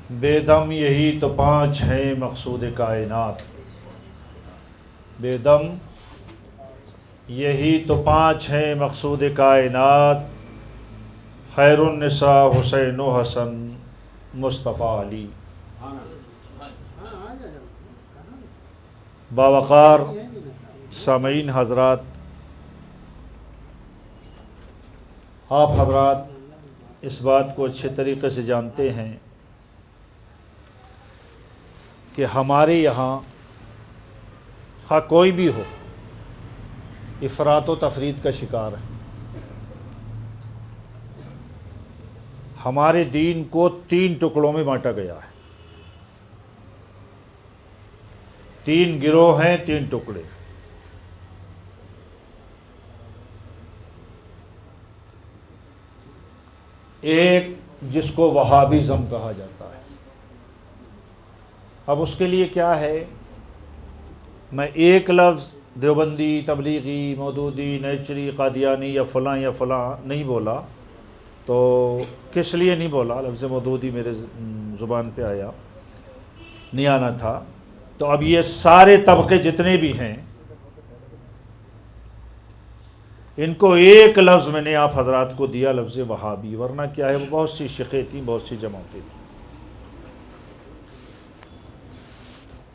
بے دم یہی تو پانچ ہیں مقصود کائنات، بے دم یہی تو پانچ ہیں مقصود کائنات، خیر النساء حسین و حسن مصطفیٰ علی۔ باوقار سامعین حضرات، آپ حضرات اس بات کو اچھے طریقے سے جانتے ہیں کہ ہمارے یہاں خواہ کوئی بھی ہو افراط و تفریط کا شکار ہے۔ ہمارے دین کو 3 ٹکڑوں میں بانٹا گیا ہے، 3 گروہ ہیں، 3 ٹکڑے۔ ایک جس کو وہابیزم کہا جاتا ہے۔ اب اس کے لیے کیا ہے، میں ایک لفظ دیوبندی، تبلیغی، مودودی، نیچری، قادیانی یا فلاں نہیں بولا، تو کس لیے نہیں بولا؟ لفظ مودودی میرے زبان پہ آیا، نہیں آنا تھا۔ تو اب یہ سارے طبقے جتنے بھی ہیں، ان کو ایک لفظ میں نے آپ حضرات کو دیا، لفظ وہابی، ورنہ کیا ہے، وہ بہت سی شقیں تھیں، بہت سی جماعتیں تھیں۔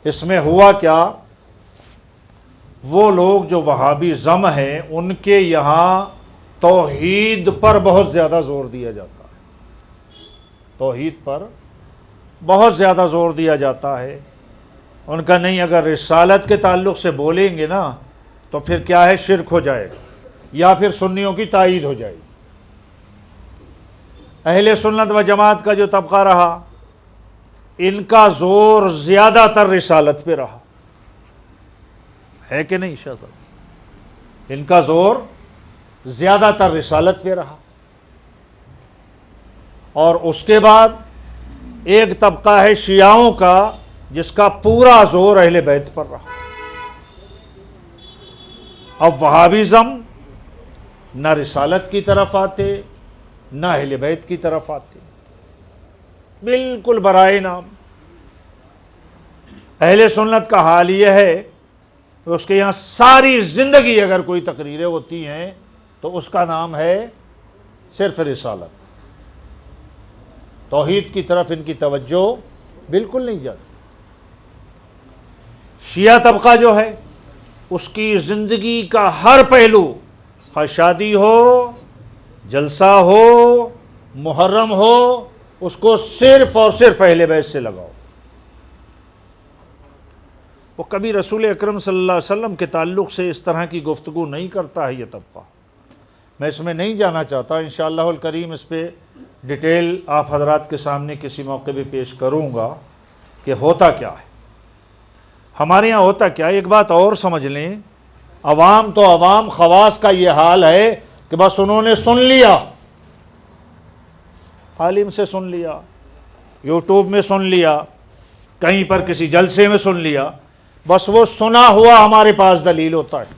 اس میں ہوا کیا، وہ لوگ جو وہابی زم ہیں، ان کے یہاں توحید پر بہت زیادہ زور دیا جاتا ہے، توحید پر بہت زیادہ زور دیا جاتا ہے۔ ان کا نہیں، اگر رسالت کے تعلق سے بولیں گے نا تو پھر کیا ہے، شرک ہو جائے گا یا پھر سنیوں کی تائید ہو جائے گی۔ اہل سنت و جماعت کا جو طبقہ رہا، ان کا زور زیادہ تر رسالت پہ رہا ہے کہ نہیں شاہ صاحب؟ ان کا زور زیادہ تر رسالت پہ رہا۔ اور اس کے بعد ایک طبقہ ہے شیعوں کا، جس کا پورا زور اہل بیت پر رہا۔ اب وہابیزم نہ رسالت کی طرف آتے، نہ اہل بیت کی طرف آتے، بالکل برائے نام۔ اہل سنت کا حال یہ ہے کہ اس کے یہاں ساری زندگی اگر کوئی تقریریں ہوتی ہیں تو اس کا نام ہے صرف رسالت، توحید کی طرف ان کی توجہ بالکل نہیں جاتی۔ شیعہ طبقہ جو ہے، اس کی زندگی کا ہر پہلو، خواہ شادی ہو، جلسہ ہو، محرم ہو، اس کو صرف اور صرف اہل بیت سے لگاؤ۔ وہ کبھی رسول اکرم صلی اللہ علیہ وسلم کے تعلق سے اس طرح کی گفتگو نہیں کرتا ہے یہ طبقہ۔ میں اس میں نہیں جانا چاہتا، انشاءاللہ الکریم اس پہ ڈیٹیل آپ حضرات کے سامنے کسی موقع پہ پیش کروں گا کہ ہوتا کیا ہے ہمارے یہاں، ہوتا کیا ہے۔ ایک بات اور سمجھ لیں، عوام تو عوام، خواص کا یہ حال ہے کہ بس انہوں نے سن لیا، عالم سے سن لیا، یوٹیوب میں سن لیا، کہیں پر کسی جلسے میں سن لیا، بس وہ سنا ہوا ہمارے پاس دلیل ہوتا ہے۔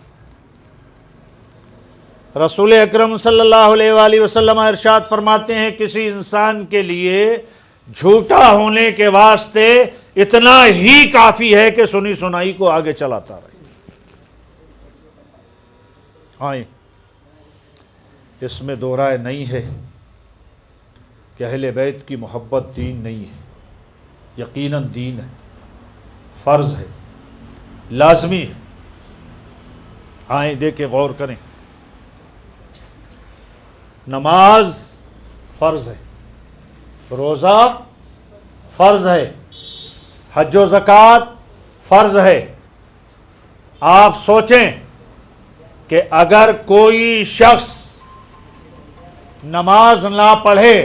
رسول اکرم صلی اللہ علیہ وآلہ وسلم ارشاد فرماتے ہیں، کسی انسان کے لیے جھوٹا ہونے کے واسطے اتنا ہی کافی ہے کہ سنی سنائی کو آگے چلاتا رہے۔ ہاں، اس میں دو رائے نہیں ہے کہ اہل بیت کی محبت دین نہیں ہے، یقیناً دین ہے، فرض ہے، لازمی ہے۔ آئیں دیکھیں، غور کریں، نماز فرض ہے، روزہ فرض ہے، حج و زکوٰۃ فرض ہے۔ آپ سوچیں کہ اگر کوئی شخص نماز نہ پڑھے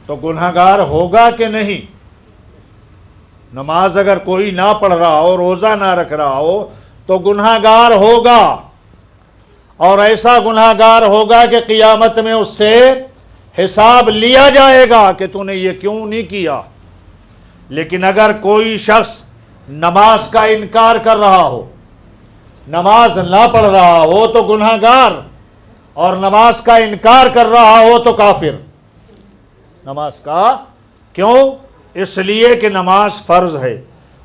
تو گنہگار ہوگا کہ نہیں؟ نماز اگر کوئی نہ پڑھ رہا ہو، روزہ نہ رکھ رہا ہو تو گنہگار ہوگا، اور ایسا گنہگار ہوگا کہ قیامت میں اس سے حساب لیا جائے گا کہ تو نے یہ کیوں نہیں کیا۔ لیکن اگر کوئی شخص نماز کا انکار کر رہا ہو، نماز نہ پڑھ رہا ہو تو گنہگار، اور نماز کا انکار کر رہا ہو تو کافر، نماز کا کیوں؟ اس لیے کہ نماز فرض ہے،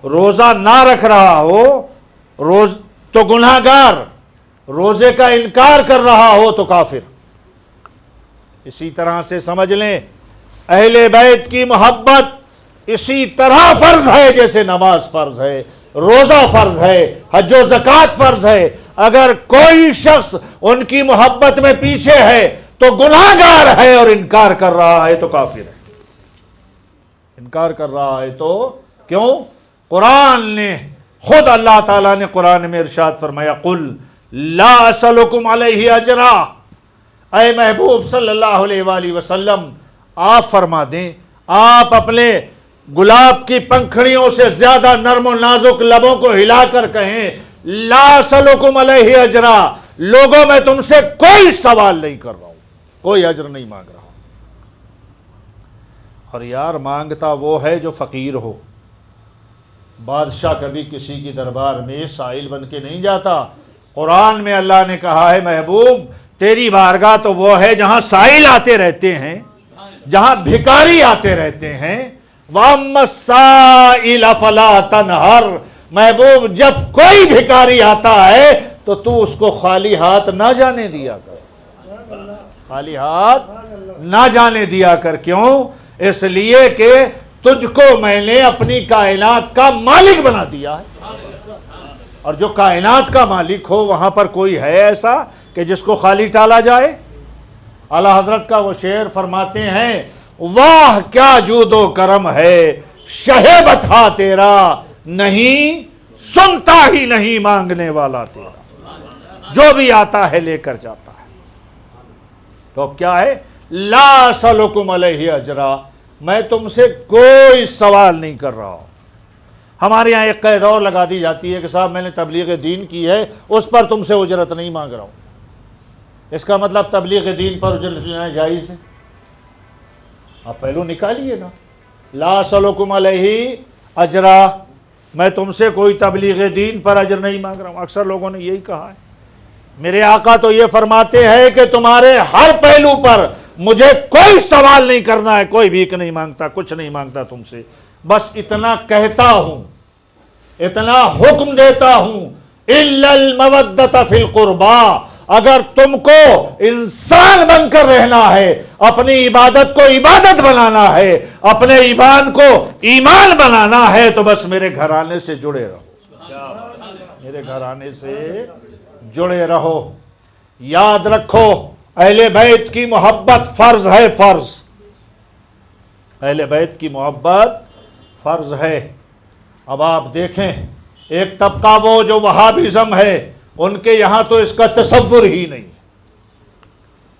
روزہ نہ رکھ رہا ہو روز تو گناہ گار، روزے کا انکار کر رہا ہو تو کافر۔ اسی طرح سے سمجھ لیں اہل بیت کی محبت اسی طرح فرض ہے جیسے نماز فرض ہے، روزہ فرض ہے، حج و زکوٰۃ فرض ہے۔ اگر کوئی شخص ان کی محبت میں پیچھے ہے تو گناہ گار ہے، اور انکار کر رہا ہے تو کافر ہے۔ انکار کر رہا ہے تو کیوں؟ قرآن نے خود اللہ تعالیٰ نے قرآن میں ارشاد فرمایا قل لا اسألکم علیہ اجرا، اے محبوب صلی اللہ علیہ وآلہ وسلم آپ فرما دیں، آپ اپنے گلاب کی پنکھڑیوں سے زیادہ نرم و نازک لبوں کو ہلا کر کہیں لا اسألکم علیہ اجرا، لوگوں میں تم سے کوئی سوال نہیں کر رہا ہوں، کوئی اجر نہیں مانگ رہا ہوں۔ اور یار مانگتا وہ ہے جو فقیر ہو۔ بادشاہ کبھی کسی کی دربار میں سائل بن کے نہیں جاتا۔ قرآن میں اللہ نے کہا ہے محبوب تیری بارگاہ تو وہ ہے جہاں سائل آتے رہتے ہیں، جہاں بھکاری آتے رہتے ہیں۔ وَأَمَّا السَّائِلَ فَلَا تَنْهَرْ، محبوب جب کوئی بھکاری آتا ہے تو اس کو خالی ہاتھ نہ جانے دیا کر، خالی ہاتھ نہ جانے دیا کر۔ کیوں؟ اس لیے کہ تجھ کو میں نے اپنی کائنات کا مالک بنا دیا ہے، اور جو کائنات کا مالک ہو وہاں پر کوئی ہے ایسا کہ جس کو خالی ٹالا جائے؟ اعلیٰ حضرت کا وہ شعر فرماتے ہیں واہ کیا جود و کرم ہے شہ بتا تیرا، نہیں سنتا ہی نہیں مانگنے والا تیرا، جو بھی آتا ہے لے کر جاتا ہے۔ تو اب کیا ہے؟ لا اسألکم علیہ اجرا، میں تم سے کوئی سوال نہیں کر رہا ہوں۔ ہمارے یہاں ایک قید اور لگا دی جاتی ہے کہ صاحب میں نے تبلیغ دین کی ہے، اس پر تم سے اجرت نہیں مانگ رہا ہوں۔ اس کا مطلب تبلیغ دین پر اجرت لینا جائز ہے؟ آپ پہلو نکالیے نا، لا اسألکم علیہ اجرا، میں تم سے کوئی تبلیغ دین پر اجر نہیں مانگ رہا ہوں۔ اکثر لوگوں نے یہی کہا ہے۔ میرے آقا تو یہ فرماتے ہیں کہ تمہارے ہر پہلو پر مجھے کوئی سوال نہیں کرنا ہے، کوئی بھیک نہیں مانگتا، کچھ نہیں مانگتا تم سے، بس اتنا کہتا ہوں، اتنا حکم دیتا ہوں الا المودۃ فی القربا، اگر تم کو انسان بن کر رہنا ہے، اپنی عبادت کو عبادت بنانا ہے، اپنے ایمان کو ایمان بنانا ہے تو بس میرے گھرانے سے جڑے رہو، میرے گھرانے سے جڑے رہو۔ یاد رکھو اہل بیت کی محبت فرض ہے، فرض، اہل بیت کی محبت فرض ہے۔ اب آپ دیکھیں ایک طبقہ وہ جو وہابزم ہے، ان کے یہاں تو اس کا تصور ہی نہیں،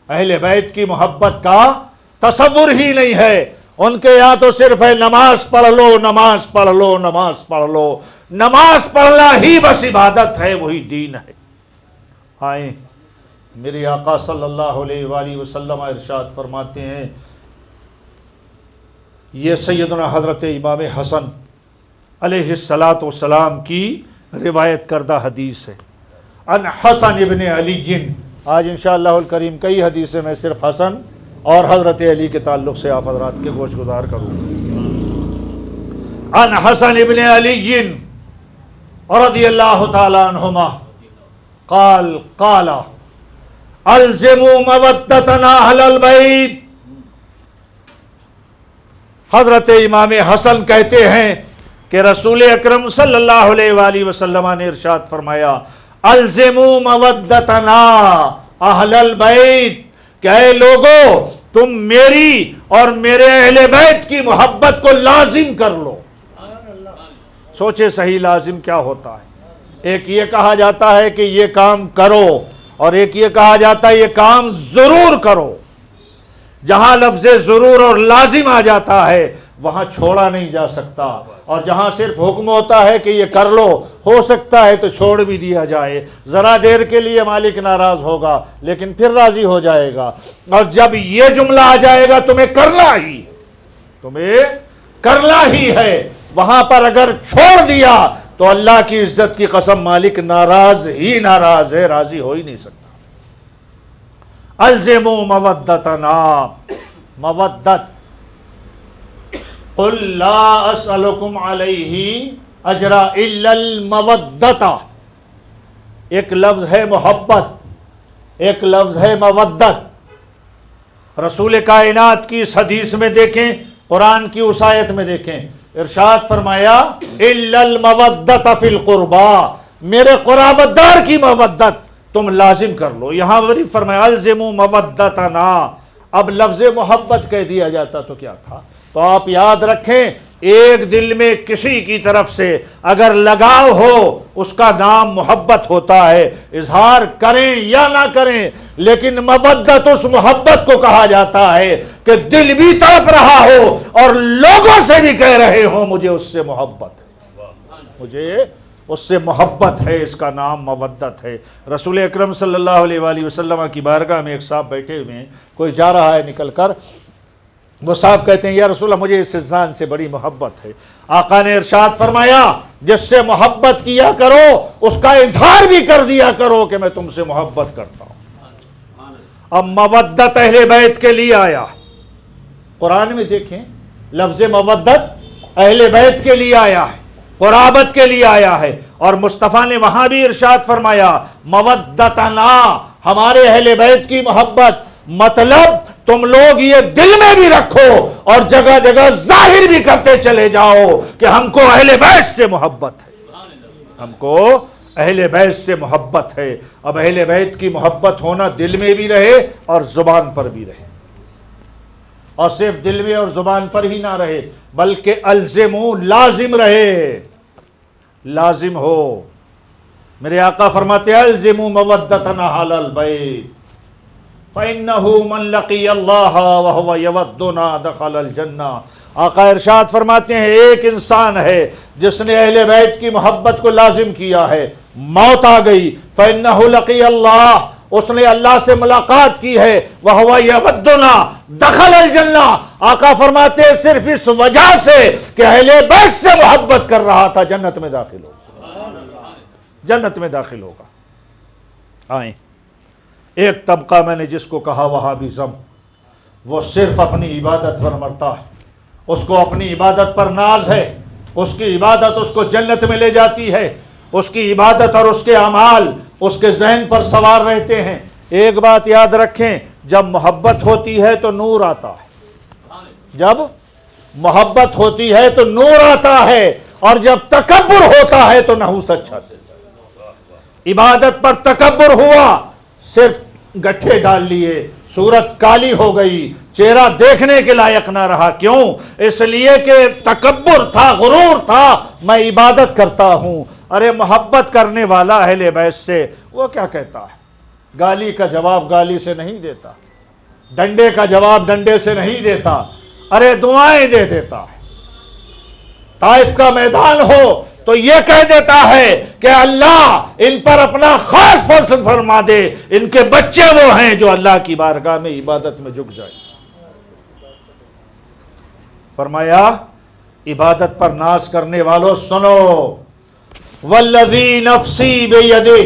اہل بیت کی محبت کا تصور ہی نہیں ہے۔ ان کے یہاں تو صرف ہے نماز پڑھ لو، نماز پڑھ لو، نماز پڑھ لو، نماز پڑھنا ہی بس عبادت ہے، وہی دین ہے۔ آئیں میرے آقا صلی اللہ علیہ وآلہ وسلم ارشاد فرماتے ہیں، یہ سیدنا حضرت امام حسن علیہ السلام کی روایت کردہ حدیث ہے، ان حسن ابن علی جن۔ آج انشاءاللہ الکریم کئی حدیثیں میں صرف حسن اور حضرت علی کے تعلق سے آپ حضرات کے گوش گزار کروں گا۔ ان حسن ابن علی جن رضی اللہ تعالی عنہما قال قال الزموا مودتنا اہل البیت۔ حضرت امام حسن کہتے ہیں کہ رسول اکرم صلی اللہ علیہ وآلہ وسلم نے ارشاد فرمایا الزموا مودتنا اہل البیت، کہ اے لوگو تم میری اور میرے اہل بیت کی محبت کو لازم کر لو۔ سوچے صحیح لازم کیا ہوتا ہے؟ ایک یہ کہا جاتا ہے کہ یہ کام کرو، اور ایک یہ کہا جاتا ہے یہ کام ضرور کرو۔ جہاں لفظ ضرور اور لازم آ جاتا ہے وہاں چھوڑا نہیں جا سکتا، اور جہاں صرف حکم ہوتا ہے کہ یہ کر لو، ہو سکتا ہے تو چھوڑ بھی دیا جائے، ذرا دیر کے لیے مالک ناراض ہوگا لیکن پھر راضی ہو جائے گا، اور جب یہ جملہ آ جائے گا تمہیں کرنا ہی ہے، وہاں پر اگر چھوڑ دیا تو اللہ کی عزت کی قسم مالک ناراض ہی ناراض ہے، راضی ہو ہی نہیں سکتا۔ الزموا مودتنا، مودت قل لا اسألکم علیہ اجرا الا المودۃ. ایک لفظ ہے محبت، ایک لفظ ہے مودت. رسول کائنات کی اس حدیث میں دیکھیں، قرآن کی اس آیت میں دیکھیں، ارشاد فرمایا الا المودۃ فی القربا، میرے قرابت دار کی مودت تم لازم کر لو. یہاں بھی فرمایا الزموا مودتنا. اب لفظ محبت کہہ دیا جاتا تو کیا تھا؟ تو آپ یاد رکھیں، ایک دل میں کسی کی طرف سے اگر لگاؤ ہو اس کا نام محبت ہوتا ہے. اظہار کریں یا نہ کریں، لیکن مودت اس محبت کو کہا جاتا ہے کہ دل بھی تڑپ رہا ہو اور لوگوں سے بھی کہہ رہے ہو مجھے اس سے محبت ہے، مجھے اس سے محبت ہے. اس کا نام مودت ہے. رسول اکرم صلی اللہ علیہ وآلہ وسلم کی بارگاہ میں ایک صاحب بیٹھے ہوئے ہیں، کوئی جا رہا ہے نکل کر، وہ صاحب کہتے ہیں یا رسول اللہ مجھے اس انسان سے بڑی محبت ہے. آقا نے ارشاد فرمایا جس سے محبت کیا کرو اس کا اظہار بھی کر دیا کرو کہ میں تم سے محبت کرتا ہوں. اب مودت اہل بیت کے لیے آیا، قرآن میں دیکھیں لفظ مودت اہل بیت کے لیے آیا ہے، قرابت کے لیے آیا ہے. اور مصطفیٰ نے وہاں بھی ارشاد فرمایا مودتنا، ہمارے اہل بیت کی محبت. مطلب تم لوگ یہ دل میں بھی رکھو اور جگہ جگہ ظاہر بھی کرتے چلے جاؤ کہ ہم کو اہل بیت سے محبت ہے، ہم کو اہل بیت سے محبت ہے. اب اہل بیت کی محبت ہونا دل میں بھی رہے اور زبان پر بھی رہے، اور صرف دل میں اور زبان پر ہی نہ رہے بلکہ الزمو لازم رہے، لازم ہو. میرے آقا فرماتے الزموا مودتنا علی البیت فَإِنَّهُ مَنْ لَقِيَ اللَّهَ وَهُوَ يَوَدُّنَا دَخَلَ الْجَنَّةِ. آقا ارشاد فرماتے ہیں ایک انسان ہے جس نے اہل بیت کی محبت کو لازم کیا ہے، موت آ گئی، فَإِنَّهُ لَقِيَ اللَّهَ، اس نے اللہ سے ملاقات کی ہے، وَهُوَ يَوَدُّنَا دَخَلَ الْجَنَّةِ. آقا فرماتے ہیں صرف اس وجہ سے کہ اہل بیت سے محبت کر رہا تھا جنت میں داخل ہوگا، جنت میں داخل ہوگا. آئیں، ایک طبقہ میں نے جس کو کہا وہابیزم، وہ صرف اپنی عبادت پر مرتا ہے، اس کو اپنی عبادت پر ناز ہے، اس کی عبادت اس کو جنت میں لے جاتی ہے، اس کی عبادت اور اس کے اعمال اس کے ذہن پر سوار رہتے ہیں. ایک بات یاد رکھیں، جب محبت ہوتی ہے تو نور آتا ہے، جب محبت ہوتی ہے تو نور آتا ہے، اور جب تکبر ہوتا ہے تو نحوست چھاتے. عبادت پر تکبر ہوا، صرف گٹھے ڈال لیے، صورت کالی ہو گئی، چہرہ دیکھنے کے لائق نہ رہا. کیوں؟ اس لیے کہ تکبر تھا، غرور تھا، میں عبادت کرتا ہوں. ارے محبت کرنے والا اہل بیت سے وہ کیا کہتا ہے؟ گالی کا جواب گالی سے نہیں دیتا، ڈنڈے کا جواب ڈنڈے سے نہیں دیتا، ارے دعائیں دے دیتا ہے. طائف کا میدان ہو تو یہ کہہ دیتا ہے کہ اللہ ان پر اپنا خاص فضل فرما دے، ان کے بچے وہ ہیں جو اللہ کی بارگاہ میں عبادت میں جھک جائیں. فرمایا عبادت پر ناز کرنے والوں سنو، والذی نفسی بیدہ،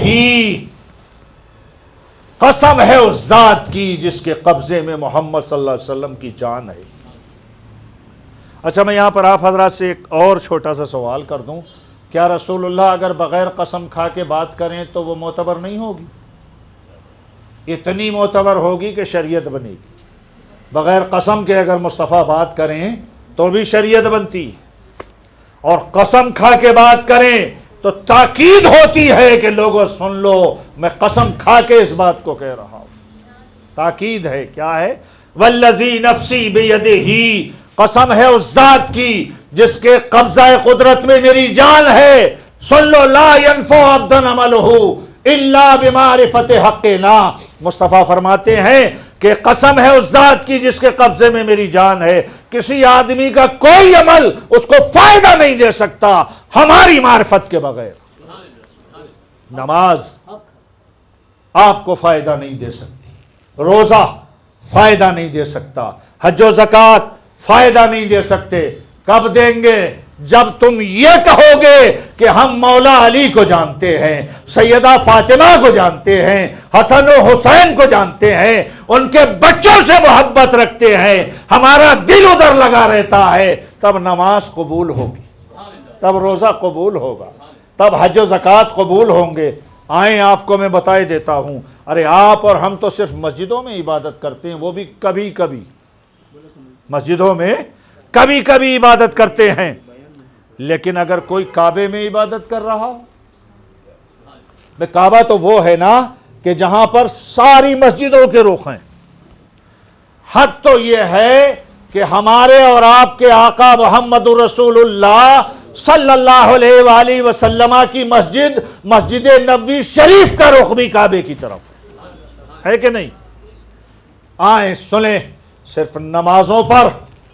قسم ہے اس ذات کی جس کے قبضے میں محمد صلی اللہ علیہ وسلم کی جان ہے. اچھا، میں یہاں پر آپ حضرات سے ایک اور چھوٹا سا سوال کر دوں، کیا رسول اللہ اگر بغیر قسم کھا کے بات کریں تو وہ معتبر نہیں ہوگی؟ اتنی معتبر ہوگی کہ شریعت بنے گی. بغیر قسم کے اگر مصطفیٰ بات کریں تو بھی شریعت بنتی، اور قسم کھا کے بات کریں تو تاکید ہوتی ہے کہ لوگوں سن لو میں قسم کھا کے اس بات کو کہہ رہا ہوں. تاکید ہے، کیا ہے؟ والذی نفسی بیدہ، قسم ہے اس ذات کی جس کے قبضہ قدرت میں میری جان ہے. سن لو، لا ينفع عبدا عملہ الا بمعرفت حقنا. مصطفیٰ فرماتے ہیں کہ قسم ہے اس ذات کی جس کے قبضے میں میری جان ہے، کسی آدمی کا کوئی عمل اس کو فائدہ نہیں دے سکتا ہماری معرفت کے بغیر. نماز آپ کو فائدہ نہیں دے سکتی، روزہ فائدہ نہیں دے سکتا، حج و زکوٰۃ فائدہ نہیں دے سکتے. کب دیں گے؟ جب تم یہ کہو گے کہ ہم مولا علی کو جانتے ہیں، سیدہ فاطمہ کو جانتے ہیں، حسن و حسین کو جانتے ہیں، ان کے بچوں سے محبت رکھتے ہیں، ہمارا دل ادھر لگا رہتا ہے، تب نماز قبول ہوگی، تب روزہ قبول ہوگا، تب حج و زکوٰۃ قبول ہوں گے۔ آئیں آپ کو میں بتائی دیتا ہوں، ارے آپ اور ہم تو صرف مسجدوں میں عبادت کرتے ہیں، وہ بھی کبھی کبھی، مسجدوں میں کبھی کبھی عبادت کرتے ہیں، لیکن اگر کوئی کعبے میں عبادت کر رہا ہو، کعبہ تو وہ ہے نا کہ جہاں پر ساری مسجدوں کے رخ ہیں۔ حد تو یہ ہے کہ ہمارے اور آپ کے آقا محمد رسول اللہ صلی اللہ علیہ وآلہ وسلم کی مسجد، مسجد نبوی شریف کا رخ بھی کعبے کی طرف ہے کہ نہیں؟ آئیں سنیں، صرف نمازوں پر،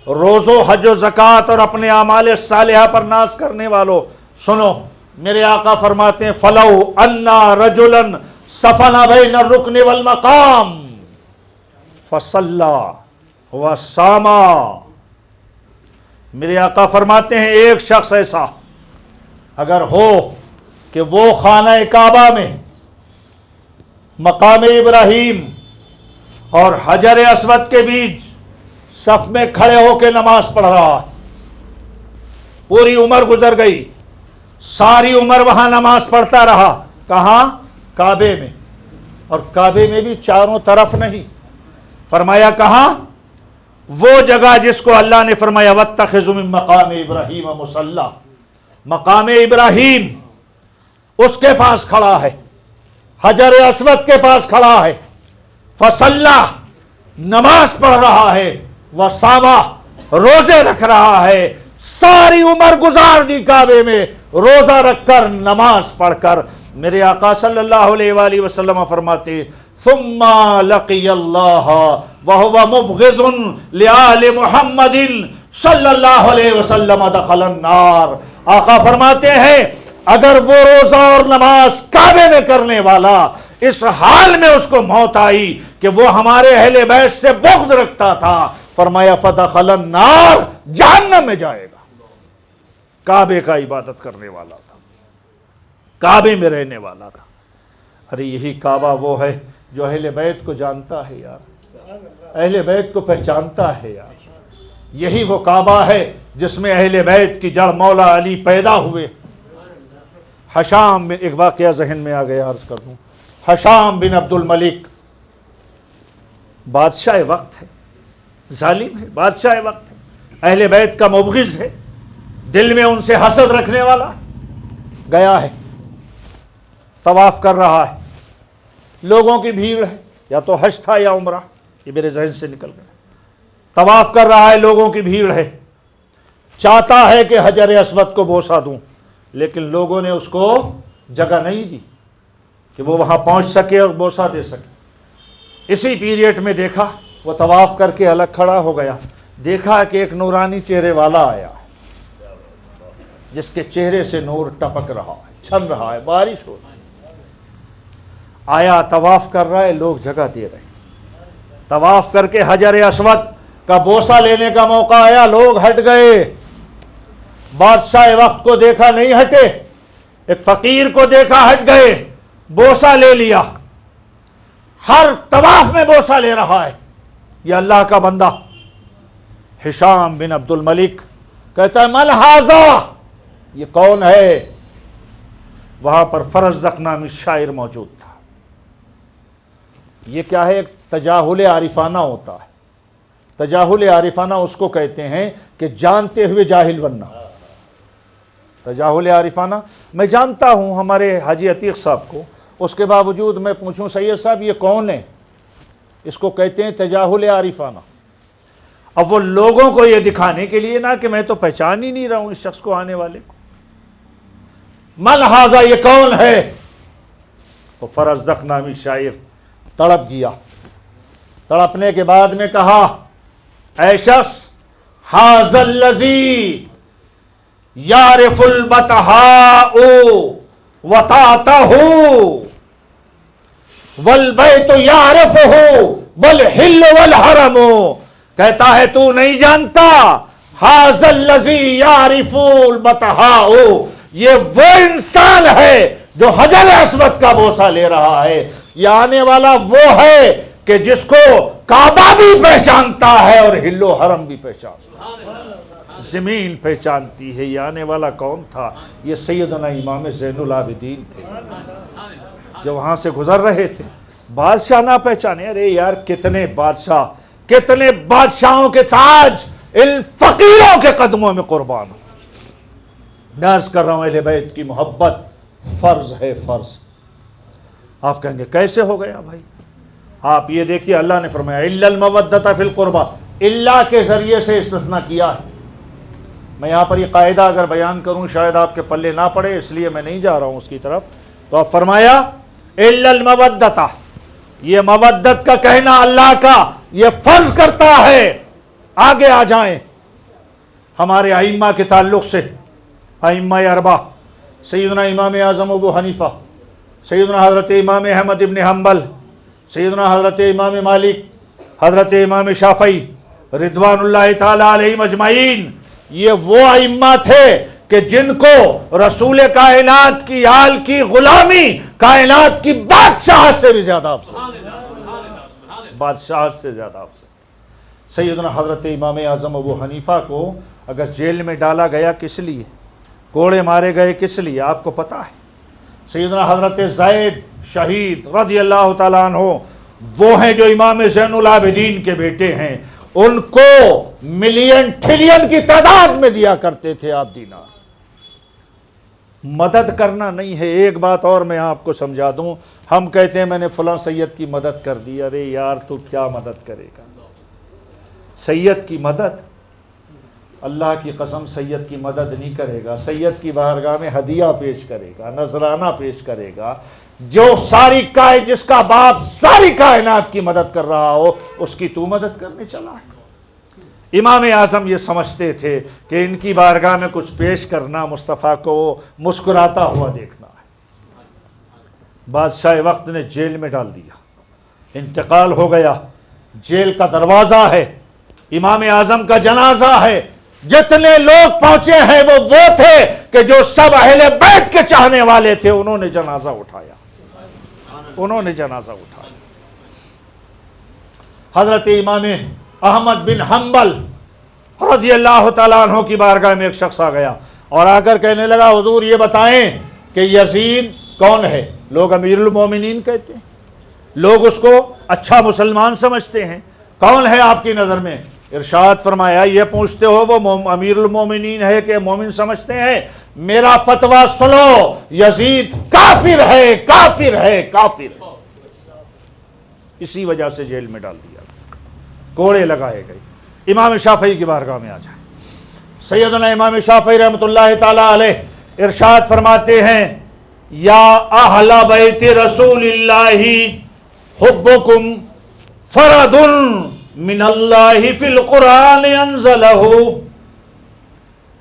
روزوں، حج و زکوٰۃ اور اپنے اعمال صالحہ پر ناز کرنے والوں، سنو، میرے آقا فرماتے ہیں فَلَوْ أَنَّا رَجُلًا صَفَنَ بَيْنَ الرُّكْنِ وَالْمَقَامِ فَصَلَّى وَصَامَ۔ میرے آقا فرماتے ہیں ایک شخص ایسا اگر ہو کہ وہ خانہ کعبہ میں، مقام ابراہیم اور حجر اسود کے بیچ صف میں کھڑے ہو کے نماز پڑھ رہا ہے، پوری عمر گزر گئی، ساری عمر وہاں نماز پڑھتا رہا، کہاں؟ کعبے میں، اور کعبے میں بھی چاروں طرف نہیں، فرمایا کہاں؟ وہ جگہ جس کو اللہ نے فرمایا وَاتَّخِذُ مِن مقام ابراہیم مصلی، مقام ابراہیم اس کے پاس کھڑا ہے، حجر اسود کے پاس کھڑا ہے، فصلی نماز پڑھ رہا ہے، وصامہ روزے رکھ رہا ہے، ساری عمر گزار دی کعبے میں روزہ رکھ کر، نماز پڑھ کر۔ میرے آقا صلی اللہ علیہ وآلہ وسلم فرماتے ثم لقی اللہ وہو مبغض لآل محمد صلی اللہ علیہ وسلم دخل النار۔ آقا فرماتے ہیں اگر وہ روزہ اور نماز کعبے میں کرنے والا اس حال میں اس کو موت آئی کہ وہ ہمارے اہل بیت سے بغض رکھتا تھا، فرمایا فدخل النار، جہنم میں جائے گا۔ کعبے کا عبادت کرنے والا تھا، کعبے میں رہنے والا تھا۔ ارے یہی کعبہ وہ ہے جو اہل بیت کو جانتا ہے یار، اہل بیت کو پہچانتا ہے یار۔ یہی وہ کعبہ ہے جس میں اہل بیت کی جڑ مولا علی پیدا ہوئے۔ حشام بن، ایک واقعہ ذہن میں آ گیا عرض کر دوں، حشام بن عبد الملک بادشاہ وقت ہے، ظالم ہے، بادشاہ وقت ہے، اہل بیت کا مبغض ہے، دل میں ان سے حسد رکھنے والا، گیا ہے طواف کر رہا ہے، لوگوں کی بھیڑ ہے، یا تو حج تھا یا عمرہ، یہ میرے ذہن سے نکل گیا، طواف کر رہا ہے، لوگوں کی بھیڑ ہے، چاہتا ہے کہ حجر اسود کو بوسہ دوں، لیکن لوگوں نے اس کو جگہ نہیں دی کہ وہ وہاں پہنچ سکے اور بوسہ دے سکے۔ اسی پیریڈ میں دیکھا وہ طواف کر کے الگ کھڑا ہو گیا، دیکھا کہ ایک نورانی چہرے والا آیا جس کے چہرے سے نور ٹپک رہا ہے، چھن رہا ہے، بارش ہو رہی ہے، آیا طواف کر رہا ہے، لوگ جگہ دے رہے ہیں، طواف کر کے حجر اسود کا بوسہ لینے کا موقع آیا، لوگ ہٹ گئے، بادشاہ وقت کو دیکھا نہیں ہٹے، ایک فقیر کو دیکھا ہٹ گئے، بوسہ لے لیا، ہر طواف میں بوسہ لے رہا ہے یہ اللہ کا بندہ۔ حشام بن عبد الملک کہتا ہے من ھذا، یہ کون ہے؟ وہاں پر فرزدق نامی شاعر موجود تھا۔ یہ کیا ہے؟ ایک تجاہل عارفانہ ہوتا ہے، تجاہل عارفانہ اس کو کہتے ہیں کہ جانتے ہوئے جاہل بننا۔ تجاہل عارفانہ، میں جانتا ہوں ہمارے حاجی عتیق صاحب کو، اس کے باوجود میں پوچھوں سید صاحب یہ کون ہے، اس کو کہتے ہیں تجاہل عارفانہ۔ اب وہ لوگوں کو یہ دکھانے کے لیے نہ کہ میں تو پہچان ہی نہیں رہا ہوں اس شخص کو، آنے والے کو، من ھذا، یہ کون ہے؟ وہ فرزدق نامی شاعر تڑپ گیا، تڑپنے کے بعد میں کہا اے شخص، ھذا الذی یعرف البطحاء وطاعتہ والبیت یعرفہ والحل والحرم، کہتا ہے تو نہیں جانتا ھذا الذی یعرف البطحاء، یہ وہ انسان ہے جو حجر اسود کا بوسہ لے رہا ہے، یہ آنے والا وہ ہے کہ جس کو کعبہ بھی پہچانتا ہے اور ہل و حرم بھی پہچانتا ہے، زمین پہچانتی ہے۔ یہ آنے والا کون تھا؟ یہ سیدنا امام زین العابدین تھے جو وہاں سے گزر رہے تھے۔ بادشاہ نہ پہچانے، ارے یار کتنے بادشاہوں کے تاج ان فقیروں کے قدموں میں قربان ہو۔ میں عرض کر رہا ہوں اہل بیت کی محبت فرض ہے، فرض۔ آپ کہیں گے کیسے ہو گیا بھائی؟ آپ یہ دیکھیے اللہ نے فرمایا الا المودۃ فی القربى، اللہ کے ذریعے سے استثناء کیا ہے۔ میں یہاں پر یہ قاعدہ اگر بیان کروں شاید آپ کے پلے نہ پڑے، اس لیے میں نہیں جا رہا ہوں اس کی طرف۔ تو اب فرمایا الا المودۃ، یہ مودت کا کہنا اللہ کا یہ فرض کرتا ہے۔ آگے آ جائیں ہمارے ائمہ کے تعلق سے، ائمہ اربعہ، سیدنا امام اعظم ابو حنیفہ، سیدنا حضرت امام احمد ابن حنبل، سیدنا حضرت امام مالک، حضرت امام شافعی رضوان اللہ تعالی علیہم اجمعین، یہ وہ ائمہ تھے کہ جن کو رسول کائنات کی آل کی غلامی کائنات کی بادشاہت سے بھی زیادہ افضل، بادشاہت سے زیادہ افضل۔ سیدنا حضرت امام اعظم ابو حنیفہ کو اگر جیل میں ڈالا گیا کس لیے، کوڑے مارے گئے کس لیے، آپ کو پتا ہے؟ سیدنا حضرت زید شہید رضی اللہ تعالیٰ عنہ وہ ہیں جو امام زین العابدین کے بیٹے ہیں، ان کو ملین ٹریلین کی تعداد میں دیا کرتے تھے آپ دینار۔ مدد کرنا نہیں ہے۔ ایک بات اور میں آپ کو سمجھا دوں، ہم کہتے ہیں میں نے فلاں سید کی مدد کر دی، ارے یار تو کیا مدد کرے گا؟ سید کی مدد، اللہ کی قسم سید کی مدد نہیں کرے گا، سید کی بارگاہ میں ہدیہ پیش کرے گا، نذرانہ پیش کرے گا۔ جو جس کا باپ ساری کائنات کی مدد کر رہا ہو اس کی تو مدد کرنے چلا ہے۔ امام اعظم یہ سمجھتے تھے کہ ان کی بارگاہ میں کچھ پیش کرنا مصطفیٰ کو مسکراتا ہوا دیکھنا ہے۔ بادشاہ وقت نے جیل میں ڈال دیا، انتقال ہو گیا، جیل کا دروازہ ہے، امام اعظم کا جنازہ ہے، جتنے لوگ پہنچے ہیں وہ تھے کہ جو سب اہل بیت کے چاہنے والے تھے، انہوں نے جنازہ اٹھایا، حضرت امام احمد بن حنبل رضی اللہ تعالیٰ عنہ کی بارگاہ میں ایک شخص آ گیا اور آ کر کہنے لگا حضور یہ بتائیں کہ یزید کون ہے؟ لوگ امیر المومنین کہتے ہیں، لوگ اس کو اچھا مسلمان سمجھتے ہیں، کون ہے آپ کی نظر میں؟ ارشاد فرمایا یہ پوچھتے ہو وہ امیر المومنین ہے کہ مومن سمجھتے ہیں؟ میرا فتویٰ سنو، یزید کافر ہے، کافر ہے، کافر ہے۔ اسی وجہ سے جیل میں ڈال دیا، کوڑے لگائے گئے۔ امام شافعی کی بارگاہ میں آ جائیں۔ سیدنا امام شافعی رحمۃ اللہ تعالی علیہ ارشاد فرماتے ہیں یا اہل بیت رسول اللہ حبکم فرد من اللہ فی القرآن انزلہ۔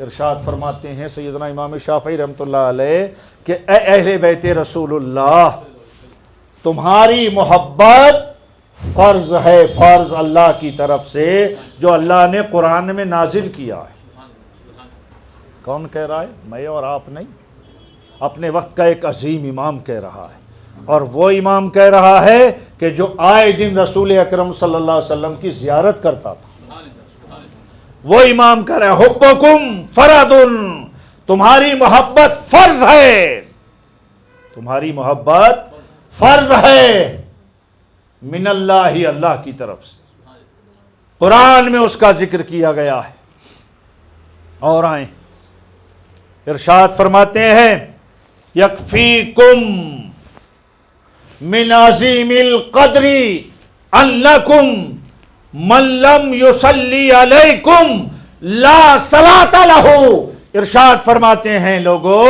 ارشاد فرماتے ہیں سیدنا امام شافعی رحمۃ اللہ علیہ کہ اے اہل بیت رسول اللہ، تمہاری محبت فرض ہے، فرض اللہ کی طرف سے جو اللہ نے قرآن میں نازل کیا ہے۔ کون کہہ رہا ہے؟ میں اور آپ نہیں، اپنے وقت کا ایک عظیم امام کہہ رہا ہے، اور وہ امام کہہ رہا ہے کہ جو آئے دن رسول اکرم صلی اللہ علیہ وسلم کی زیارت کرتا تھا، وہ امام کہہ رہا ہے حبکم فرد، تمہاری محبت فرض ہے، تمہاری محبت فرض ہے، من اللہ، اللہ کی طرف سے، قرآن میں اس کا ذکر کیا گیا ہے۔ اور آئیں ارشاد فرماتے ہیں یکفیکم من عظیم القدر انکم من لم یصلی علیکم لا صلاۃ لہ۔ ارشاد فرماتے ہیں لوگو،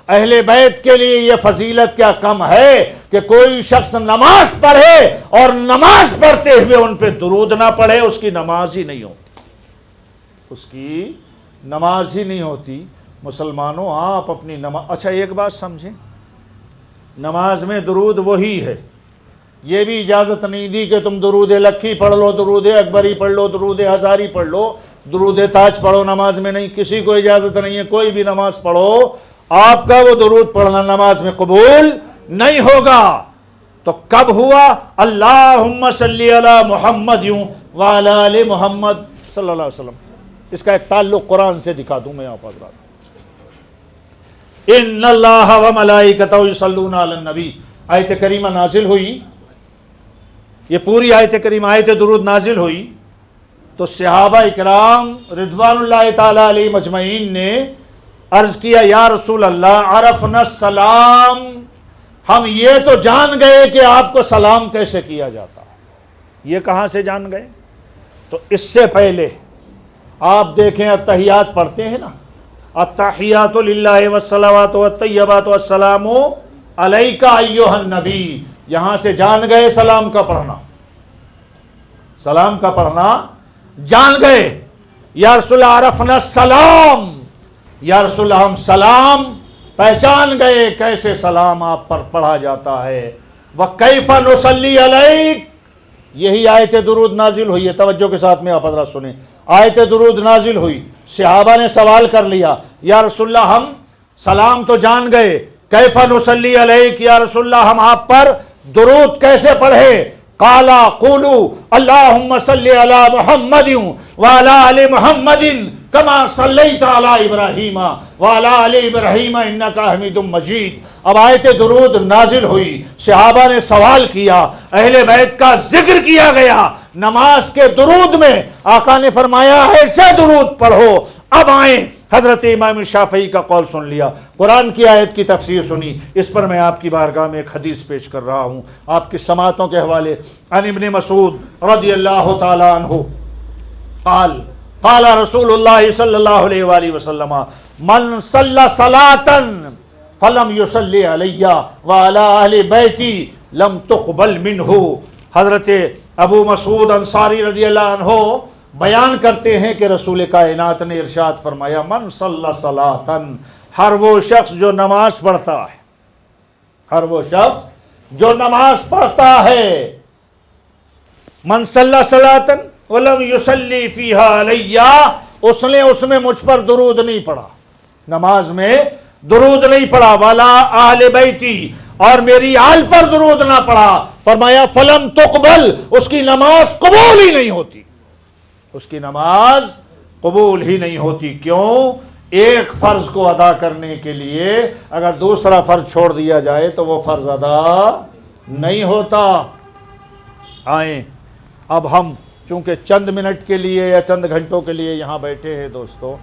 اہل بیت کے لیے یہ فضیلت کیا کم ہے کہ کوئی شخص نماز پڑھے اور نماز پڑھتے ہوئے ان پہ درود نہ پڑھے، اس کی نماز ہی نہیں ہوتی، اس کی نماز ہی نہیں ہوتی۔ مسلمانوں آپ اپنی نماز، اچھا ایک بات سمجھیں، نماز میں درود وہی ہے، یہ بھی اجازت نہیں دی کہ تم درود لکھی پڑھ لو، درود اکبری پڑھ لو، درود ہزاری پڑھ لو، درود تاج پڑھو نماز میں نہیں، کسی کو اجازت نہیں ہے کوئی بھی نماز پڑھو آپ کا وہ درود پڑھنا نماز میں قبول نہیں ہوگا۔ تو کب ہوا؟ اللہم صلی علی محمد وعلی آل محمد صلی اللہ علیہ وسلم۔ اس کا ایک تعلق قرآن سے دکھا دوں میں آپ حضرات۔ ان اللہ و ملائکتہ یصلون علی النبی، آیت کریمہ نازل ہوئی، یہ پوری آیت کریمہ آیت درود نازل ہوئی تو صحابہ اکرام رضوان اللہ تعالی علیہ مجمعین نے عرض کیا یا رسول اللہ عرفنا السلام، ہم یہ تو جان گئے کہ آپ کو سلام کیسے کیا جاتا ہے۔ یہ کہاں سے جان گئے؟ تو اس سے پہلے آپ دیکھیں التحیات پڑھتے ہیں نا، التحیات للہ والصلوات والطیبات والسلام علیک ایھا النبی، یہاں سے جان گئے سلام کا پڑھنا، سلام کا پڑھنا جان گئے۔ یا رسول اللہ عرفنا السلام، یا رسول اللہ ہم سلام پہچان گئے کیسے سلام آپ پر پڑھا جاتا ہے۔ وَكَيْفَ نُصَلِّي عَلَيْكَ، یہی آیت درود نازل ہوئی ہے، توجہ کے ساتھ میں آپ حضرات سنیں، آیت درود نازل ہوئی، صحابہ نے سوال کر لیا یا رسول اللہ ہم سلام تو جان گئے، کیف نصلی علیک، یا رسول اللہ ہم آپ پر درود کیسے پڑھے؟ قالا قولوا اللہم صلی علی محمد وعلی آل محمد کما صلیت علی ابراہیم وعلی آل ابراہیم انک حمید مجید۔ اب آیت درود نازل ہوئی، صحابہ نے سوال کیا، اہل بیت کا ذکر کیا گیا، نماز کے درود میں آقا نے فرمایا ایسے درود پڑھو۔ اب آئیں، حضرت امام شافعی کا قول سن لیا، قرآن کی آیت کی تفسیر سنی، اس پر میں آپ کی بارگاہ میں ایک حدیث پیش کر رہا ہوں آپ کی سماعتوں کے حوالے۔ عن ابن مسعود رضی اللہ تعالی عنہ قال قال رسول اللہ صلی اللہ علیہ وآلہ وسلم من صلی صلاة فلم یصلی علی وعلی اہل بیتی لم تقبل منہ۔ حضرت ابو مسعود انصاری رضی اللہ عنہ بیان کرتے ہیں کہ رسول کائنات نے ارشاد فرمایا من صلی صلاۃً، ہر وہ شخص جو نماز پڑھتا ہے، ہر وہ شخص جو نماز پڑھتا ہے، من صلی صلاۃً ولم یصلی فیہا علی، اس نے اس میں مجھ پر درود نہیں پڑھا، نماز میں درود نہیں پڑھا، ولا اہل بیتی، اور میری آل پر درود نہ پڑھا، فرمایا فلم تقبل، اس کی نماز قبول ہی نہیں ہوتی، اس کی نماز قبول ہی نہیں ہوتی۔ کیوں؟ ایک فرض کو ادا کرنے کے لیے اگر دوسرا فرض چھوڑ دیا جائے تو وہ فرض ادا نہیں ہوتا۔ آئیں اب ہم چونکہ چند منٹ کے لیے یا چند گھنٹوں کے لیے یہاں بیٹھے ہیں دوستو،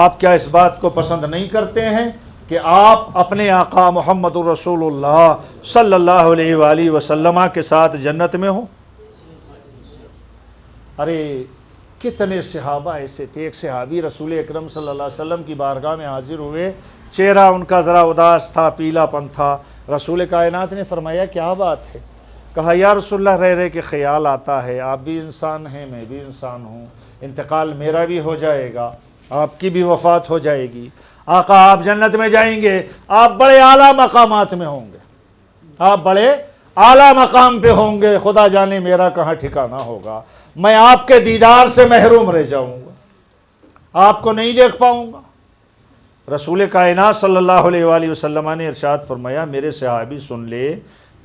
آپ کیا اس بات کو پسند نہیں کرتے ہیں کہ آپ اپنے آقا محمد الرسول اللہ صلی اللہ علیہ وآلہ وسلم کے ساتھ جنت میں ہوں؟ ارے کتنے صحابہ ایسے تھے، ایک صحابی رسول اکرم صلی اللہ علیہ وسلم کی بارگاہ میں حاضر ہوئے، چہرہ ان کا ذرا اداس تھا، پیلا پن تھا، رسول کائنات نے فرمایا کیا بات ہے؟ کہا یا رسول اللہ رہ رہ کے خیال آتا ہے آپ بھی انسان ہیں میں بھی انسان ہوں، انتقال میرا بھی ہو جائے گا، آپ کی بھی وفات ہو جائے گی، آقا آپ جنت میں جائیں گے، آپ بڑے اعلیٰ مقامات میں ہوں گے، آپ بڑے اعلیٰ مقام پہ ہوں گے، خدا جانے میرا کہاں ٹھکانہ ہوگا، میں آپ کے دیدار سے محروم رہ جاؤں گا، آپ کو نہیں دیکھ پاؤں گا۔ رسول کائنات صلی اللہ علیہ وآلہ وسلم نے ارشاد فرمایا میرے صحابی سن لے،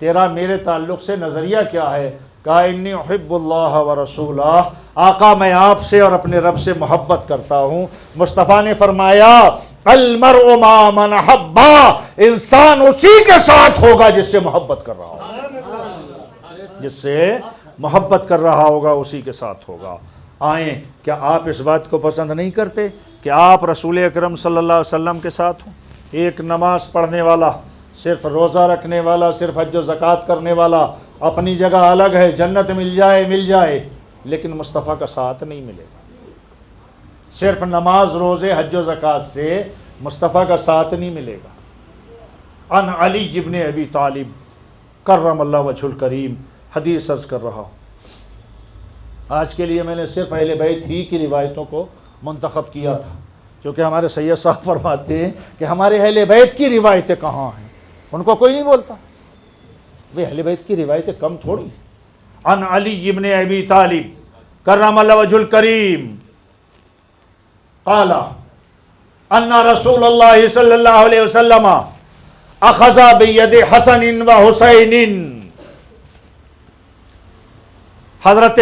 تیرا میرے تعلق سے نظریہ کیا ہے؟ کہا انی احب اللہ ورسولہ، آقا میں آپ سے اور اپنے رب سے محبت کرتا ہوں۔ مصطفیٰ نے فرمایا المرء مع من احب، انسان اسی کے ساتھ ہوگا جس سے محبت کر رہا ہوگا، جس سے محبت کر رہا ہوگا اسی کے ساتھ ہوگا۔ آئیں کیا آپ اس بات کو پسند نہیں کرتے کہ آپ رسول اکرم صلی اللہ علیہ وسلم کے ساتھ ہوں؟ ایک نماز پڑھنے والا، صرف روزہ رکھنے والا، صرف حج و زکوٰۃ کرنے والا اپنی جگہ الگ ہے، جنت مل جائے لیکن مصطفیٰ کا ساتھ نہیں ملے گا۔ صرف نماز روزے حج و زکوٰۃ سے مصطفیٰ کا ساتھ نہیں ملے گا۔ عن علی ابن ابی طالب کرم اللہ وجہ الکریم، حدیث عرض کر رہا ہوں۔ آج کے لیے میں نے صرف اہل بیت ہی کی روایتوں کو منتخب کیا تھا، کیونکہ ہمارے سید صاحب فرماتے ہیں کہ ہمارے اہل بیت کی روایتیں کہاں ہیں، ان کو کوئی نہیں بولتا، وہ اہل بیت کی روایتیں کم تھوڑی۔ عن علی ابن ابی طالب کرم اللہ وجہ الکریم قال ان رسول اللہ صلی اللہ علیہ وسلم اخذ بید حسن و حسین. حضرت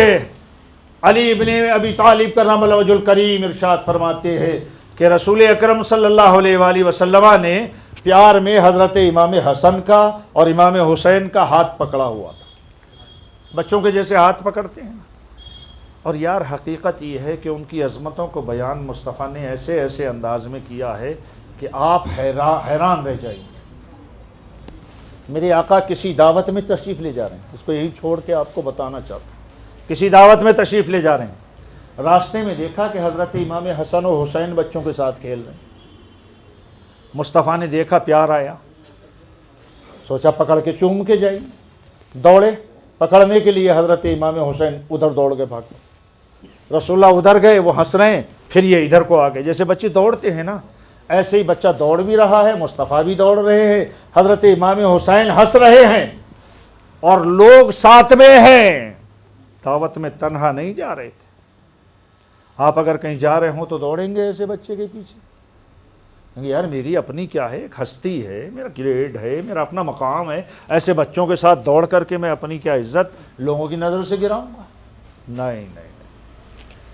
علی بن ابی طالب کرم اللہ وجہ الکریم ارشاد فرماتے ہیں کہ رسول اکرم صلی اللہ علیہ وآلہ وسلم نے پیار میں حضرت امام حسن کا اور امام حسین کا ہاتھ پکڑا ہوا تھا، بچوں کے جیسے ہاتھ پکڑتے ہیں. اور یار حقیقت یہ ہے کہ ان کی عظمتوں کو بیان مصطفیٰ نے ایسے ایسے انداز میں کیا ہے کہ آپ حیران رہ جائیں گے. میرے آقا کسی دعوت میں تشریف لے جا رہے ہیں، اس کو یہی چھوڑ کے آپ کو بتانا چاہتا ہوں. کسی دعوت میں تشریف لے جا رہے ہیں، راستے میں دیکھا کہ حضرت امام حسن و حسین بچوں کے ساتھ کھیل رہے ہیں. مصطفیٰ نے دیکھا، پیار آیا، سوچا پکڑ کے چوم کے جائیں. دوڑے پکڑنے کے لیے، حضرت امام حسین ادھر دوڑ گئے، بھاگ گئے. رسول اللہ ادھر گئے، وہ ہنس رہے ہیں، پھر یہ ادھر کو آ گئے. جیسے بچے دوڑتے ہیں نا، ایسے ہی بچہ دوڑ بھی رہا ہے، مصطفیٰ بھی دوڑ رہے ہیں، حضرت امام حسین ہنس رہے ہیں اور لوگ ساتھ میں ہیں. دعوت میں تنہا نہیں جا رہے تھے. آپ اگر کہیں جا رہے ہوں تو دوڑیں گے ایسے بچے کے پیچھے؟ یار میری اپنی کیا ہے، ایک ہستی ہے، میرا گریڈ ہے، میرا اپنا مقام ہے. ایسے بچوں کے ساتھ دوڑ کر کے میں اپنی کیا عزت لوگوں کی نظر سے گراؤں گا؟ نہیں نہیں.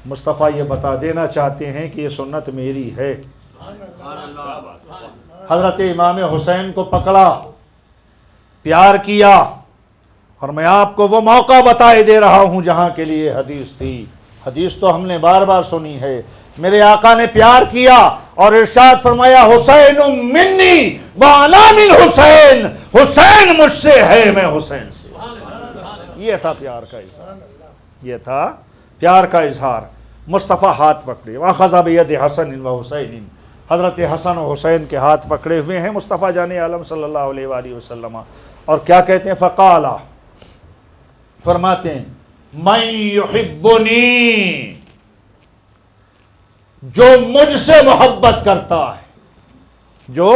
مصطفیٰ یہ بتا دینا چاہتے ہیں کہ یہ سنت میری ہے. حضرت امام حسین کو پکڑا، پیار کیا، اور میں آپ کو وہ موقع بتائے دے رہا ہوں جہاں کے لیے حدیث تھی. حدیث تو ہم نے بار بار سنی ہے. میرے آقا نے پیار کیا اور ارشاد فرمایا حسین منی وانا من حسین، حسین مجھ سے ہے، میں حسین سے. یہ تھا پیار کا اظہار، یہ تھا پیار کا اظہار. مصطفیٰ ہاتھ پکڑے، واخذ بید حسن و حسین، حضرت حسن و حسین کے ہاتھ پکڑے ہوئے ہیں مصطفیٰ جان عالم صلی اللہ علیہ وآلہ وسلم. اور کیا کہتے ہیں؟ فقال، فرماتے ہیں من یحبنی، جو مجھ سے محبت کرتا ہے. جو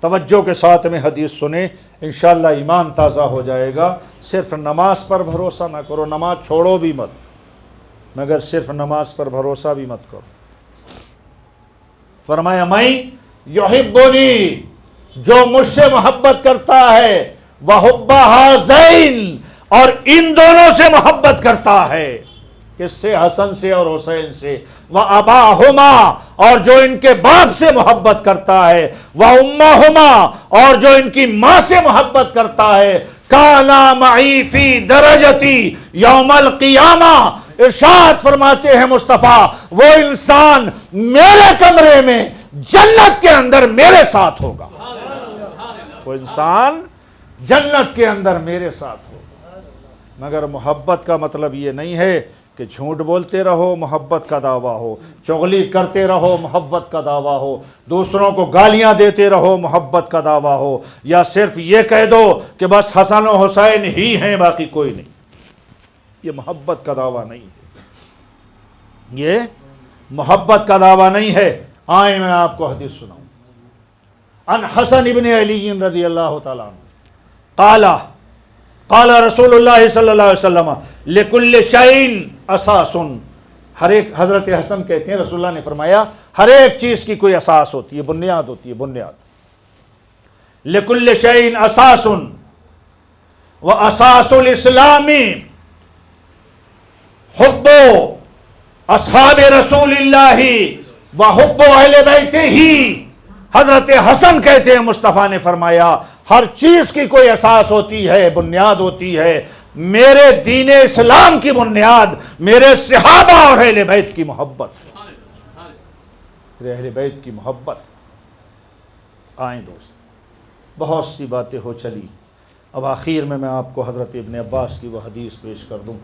توجہ کے ساتھ میں حدیث سنے، انشاءاللہ ایمان تازہ ہو جائے گا. صرف نماز پر بھروسہ نہ کرو، نماز چھوڑو بھی مت، مگر صرف نماز پر بھروسہ بھی مت کرو. فرمایا من یحبنی، جو مجھ سے محبت کرتا ہے، وحب ہذین، اور ان دونوں سے محبت کرتا ہے. کس سے؟ حسن سے اور حسین سے. وَأَبَاهُمَا، اور جو ان کے باپ سے محبت کرتا ہے. وَأُمَّهُمَا، اور جو ان کی ماں سے محبت کرتا ہے. كَانَا مَعِي فِي دَرَجَتِي يَوْمَ الْقِيَامَةِ، ارشاد فرماتے ہیں مصطفیٰ، وہ انسان میرے کمرے میں جنت کے اندر میرے ساتھ ہوگا. وہ انسان جنت کے اندر میرے ساتھ ہوگا. مگر محبت کا مطلب یہ نہیں ہے کہ جھوٹ بولتے رہو محبت کا دعویٰ ہو، چغلی کرتے رہو محبت کا دعویٰ ہو، دوسروں کو گالیاں دیتے رہو محبت کا دعویٰ ہو، یا صرف یہ کہہ دو کہ بس حسن و حسین ہی ہیں باقی کوئی نہیں. یہ محبت کا دعویٰ نہیں ہے، یہ محبت کا دعویٰ نہیں ہے. آئیں میں آپ کو حدیث سناؤں. ان حسن ابن علی رضی اللہ تعالیٰ عنہ قال قال رسول اللہ صلی اللہ علیہ وسلم لکل شیء اساس. ہر ایک، حضرت حسن کہتے ہیں رسول اللہ نے فرمایا ہر ایک چیز کی کوئی اساس ہوتی ہے، بنیاد ہوتی ہے، بنیاد. لکل شیء اساس واساس الاسلام حب اصحاب رسول اللہ وحب اہل بیتہ. حضرت حسن کہتے ہیں مصطفیٰ نے فرمایا ہر چیز کی کوئی اساس ہوتی ہے، بنیاد ہوتی ہے. میرے دین اسلام کی بنیاد میرے صحابہ اور اہل بیت کی محبت، میرے اہل بیت کی محبت. آئیں دوست، بہت سی باتیں ہو چلی، اب آخر میں آپ کو حضرت ابن عباس کی وہ حدیث پیش کر دوں.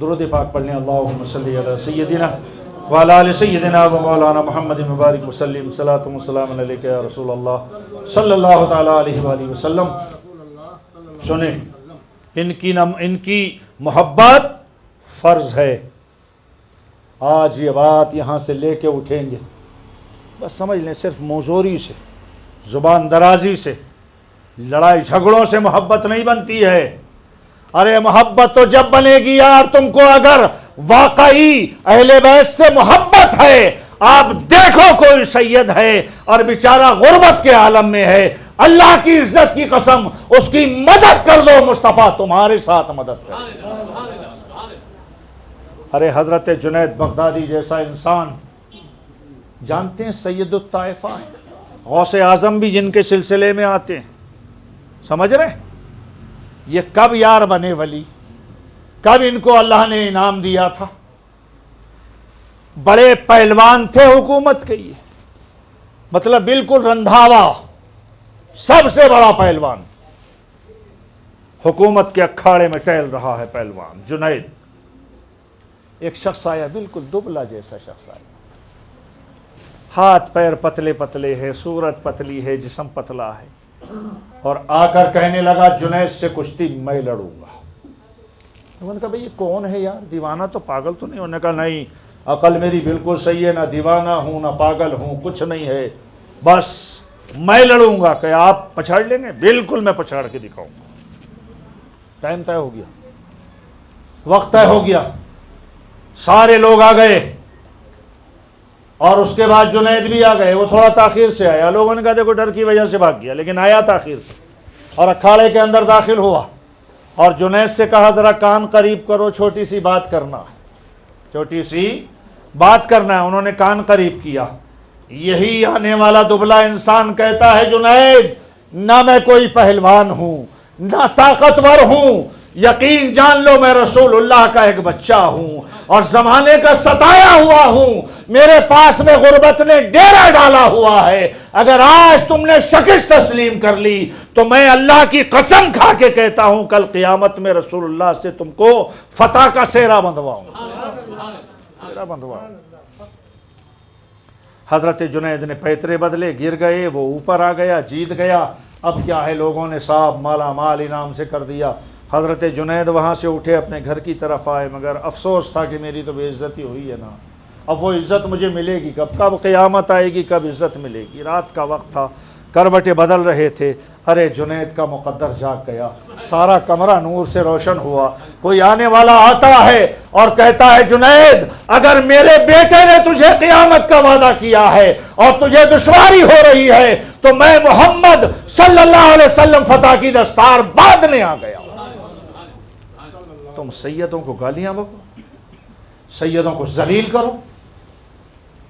درود پاک پڑھ لیں. اللہم صلی علی سیدنا وعلی آل سیدنا و مولانا محمد مبارک وسلم. صلاۃ و سلام علیک یا رسول اللہ صلی اللہ تعالی علیہ وآلہ وسلم. سنیں، ان کی محبت فرض ہے. آج یہ بات یہاں سے لے کے اٹھیں گے، بس سمجھ لیں صرف موزوری سے، زبان درازی سے، لڑائی جھگڑوں سے محبت نہیں بنتی ہے. ارے محبت تو جب بنے گی یار تم کو اگر واقعی اہل بیت سے محبت ہے. آپ دیکھو کوئی سید ہے اور بیچارہ غربت کے عالم میں ہے, اللہ کی عزت کی قسم اس کی مدد کر دو, مصطفیٰ تمہارے ساتھ مدد کرے. ارے حضرت جنید بغدادی جیسا انسان, جانتے ہیں سید الطائفہ ہیں, غوث اعظم بھی جن کے سلسلے میں آتے ہیں, سمجھ رہے ہیں یہ کب یار بنے ولی, کب ان کو اللہ نے انعام دیا تھا. بڑے پہلوان تھے حکومت کے, یہ مطلب بالکل رندھاوا, سب سے بڑا پہلوان, حکومت کے اکھاڑے میں ٹہل رہا ہے پہلوان جنید. ایک شخص آیا, بالکل دبلا جیسا شخص آیا, ہاتھ پیر پتلے پتلے ہے, صورت پتلی ہے, جسم پتلا ہے, اور آ کر کہنے لگا جنید سے کشتی میں لڑوں گا. انہوں نے کہا بھئی یہ کون ہے یار, دیوانہ تو پاگل تو نہیں؟ انہوں نے کہا نہیں, عقل میری بالکل صحیح ہے, نہ دیوانہ ہوں نہ پاگل ہوں, کچھ نہیں ہے, بس میں لڑوں گا. کہ آپ پچھاڑ لیں گے؟ بالکل میں پچھاڑ کے دکھاؤں گا. ٹائم طے ہو گیا, وقت طے ہو گیا, سارے لوگ آ گئے, اور اس کے بعد جنید بھی آ گئے. وہ تھوڑا تاخیر سے آیا, لوگوں نے کہا دیکھو ڈر کی وجہ سے بھاگ گیا, لیکن آیا تاخیر سے, اور اکھاڑے کے اندر داخل ہوا, اور جنید سے کہا ذرا کان قریب کرو, چھوٹی سی بات کرنا ہے, چھوٹی سی بات کرنا ہے. انہوں نے کان قریب کیا. یہی آنے والا دبلا انسان کہتا ہے جنید نہ میں کوئی پہلوان ہوں نہ طاقتور ہوں, یقین جان لو میں رسول اللہ کا ایک بچہ ہوں اور زمانے کا ستایا ہوا ہوں, میرے پاس میں غربت نے ڈیرا ڈالا ہوا ہے. اگر آج تم نے شکست تسلیم کر لی تو میں اللہ کی قسم کھا کے کہتا ہوں کل قیامت میں رسول اللہ سے تم کو فتح کا سہرا بندھواؤں. حضرت جنید نے پیترے بدلے, گر گئے, وہ اوپر آ گیا, جیت گیا. اب کیا ہے, لوگوں نے صاحب مالا مال انعام سے کر دیا. حضرت جنید وہاں سے اٹھے, اپنے گھر کی طرف آئے, مگر افسوس تھا کہ میری تو بے عزتی ہوئی ہے نا, اب وہ عزت مجھے ملے گی کب, کب قیامت آئے گی, کب عزت ملے گی. رات کا وقت تھا, کروٹیں بدل رہے تھے. ارے جنید کا مقدر جاگ گیا, سارا کمرہ نور سے روشن ہوا. کوئی آنے والا آتا ہے اور کہتا ہے جنید اگر میرے بیٹے نے تجھے قیامت کا وعدہ کیا ہے اور تجھے دشواری ہو رہی ہے تو میں محمد صلی اللہ علیہ وسلم فتح کی دستار باندھنے آ گیا. تم سیدوں کو گالیاں بکو, سیدوں کو ذلیل کرو,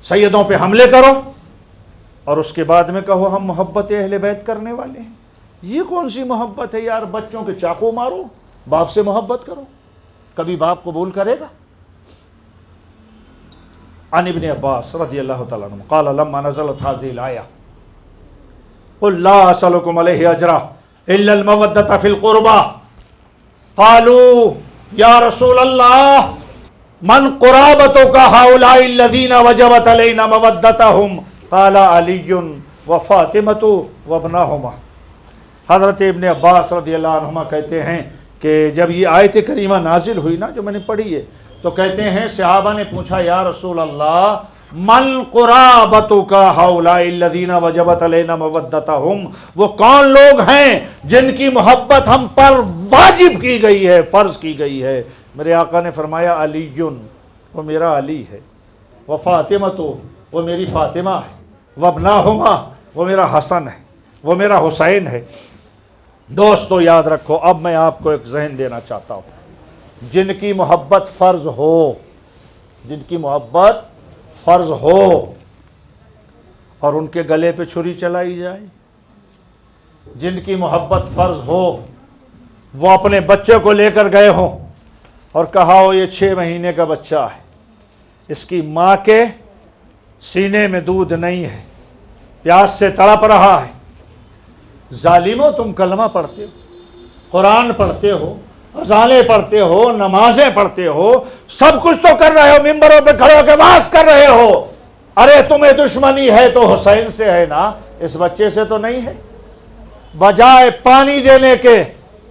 سیدوں پہ حملے کرو, اور اس کے بعد میں کہو ہم محبت اہل بیت کرنے والے ہیں. یہ کون سی محبت ہے یار؟ بچوں کے چاقو مارو, باپ سے محبت کرو, کبھی باپ قبول کرے گا؟ عن ابن عباس رضی اللہ تعالیٰ عنہ قال لما نزلت هذه الآية قل لا أسألكم عليه أجرا إلا المودة في القربى قالوا يا رسول الله من قرابتك هؤلاء الذين وجبت علينا مودتهم قال علي وفاطمة وابناهما. حضرت ابن عباس رضی اللہ عنہما کہتے ہیں کہ جب یہ آیت کریمہ نازل ہوئی نا, جو میں نے پڑھی ہے, تو کہتے ہیں صحابہ نے پوچھا یا رسول اللہ من قرابتک ہؤلاء الذین وجبت علینا مودتہم, وہ کون لوگ ہیں جن کی محبت ہم پر واجب کی گئی ہے, فرض کی گئی ہے؟ میرے آقا نے فرمایا علی, وہ میرا علی ہے, و فاطمہ, وہ میری فاطمہ ہے, وابناہما, وہ میرا حسن ہے, وہ میرا حسین ہے. دوستو یاد رکھو, اب میں آپ کو ایک ذہن دینا چاہتا ہوں, جن کی محبت فرض ہو, جن کی محبت فرض ہو اور ان کے گلے پہ چھری چلائی جائے, جن کی محبت فرض ہو, وہ اپنے بچے کو لے کر گئے ہوں اور کہا ہو یہ 6 مہینے کا بچہ ہے, اس کی ماں کے سینے میں دودھ نہیں ہے, پیاس سے تڑپ رہا ہے. ظالموں, تم کلمہ پڑھتے ہو, قرآن پڑھتے ہو, اذانیں پڑھتے ہو, نمازیں پڑھتے ہو, سب کچھ تو کر رہے ہو, ممبروں پہ کھڑے ہو کے واز کر رہے ہو, ارے تمہیں دشمنی ہے تو حسین سے ہے نا, اس بچے سے تو نہیں ہے. بجائے پانی دینے کے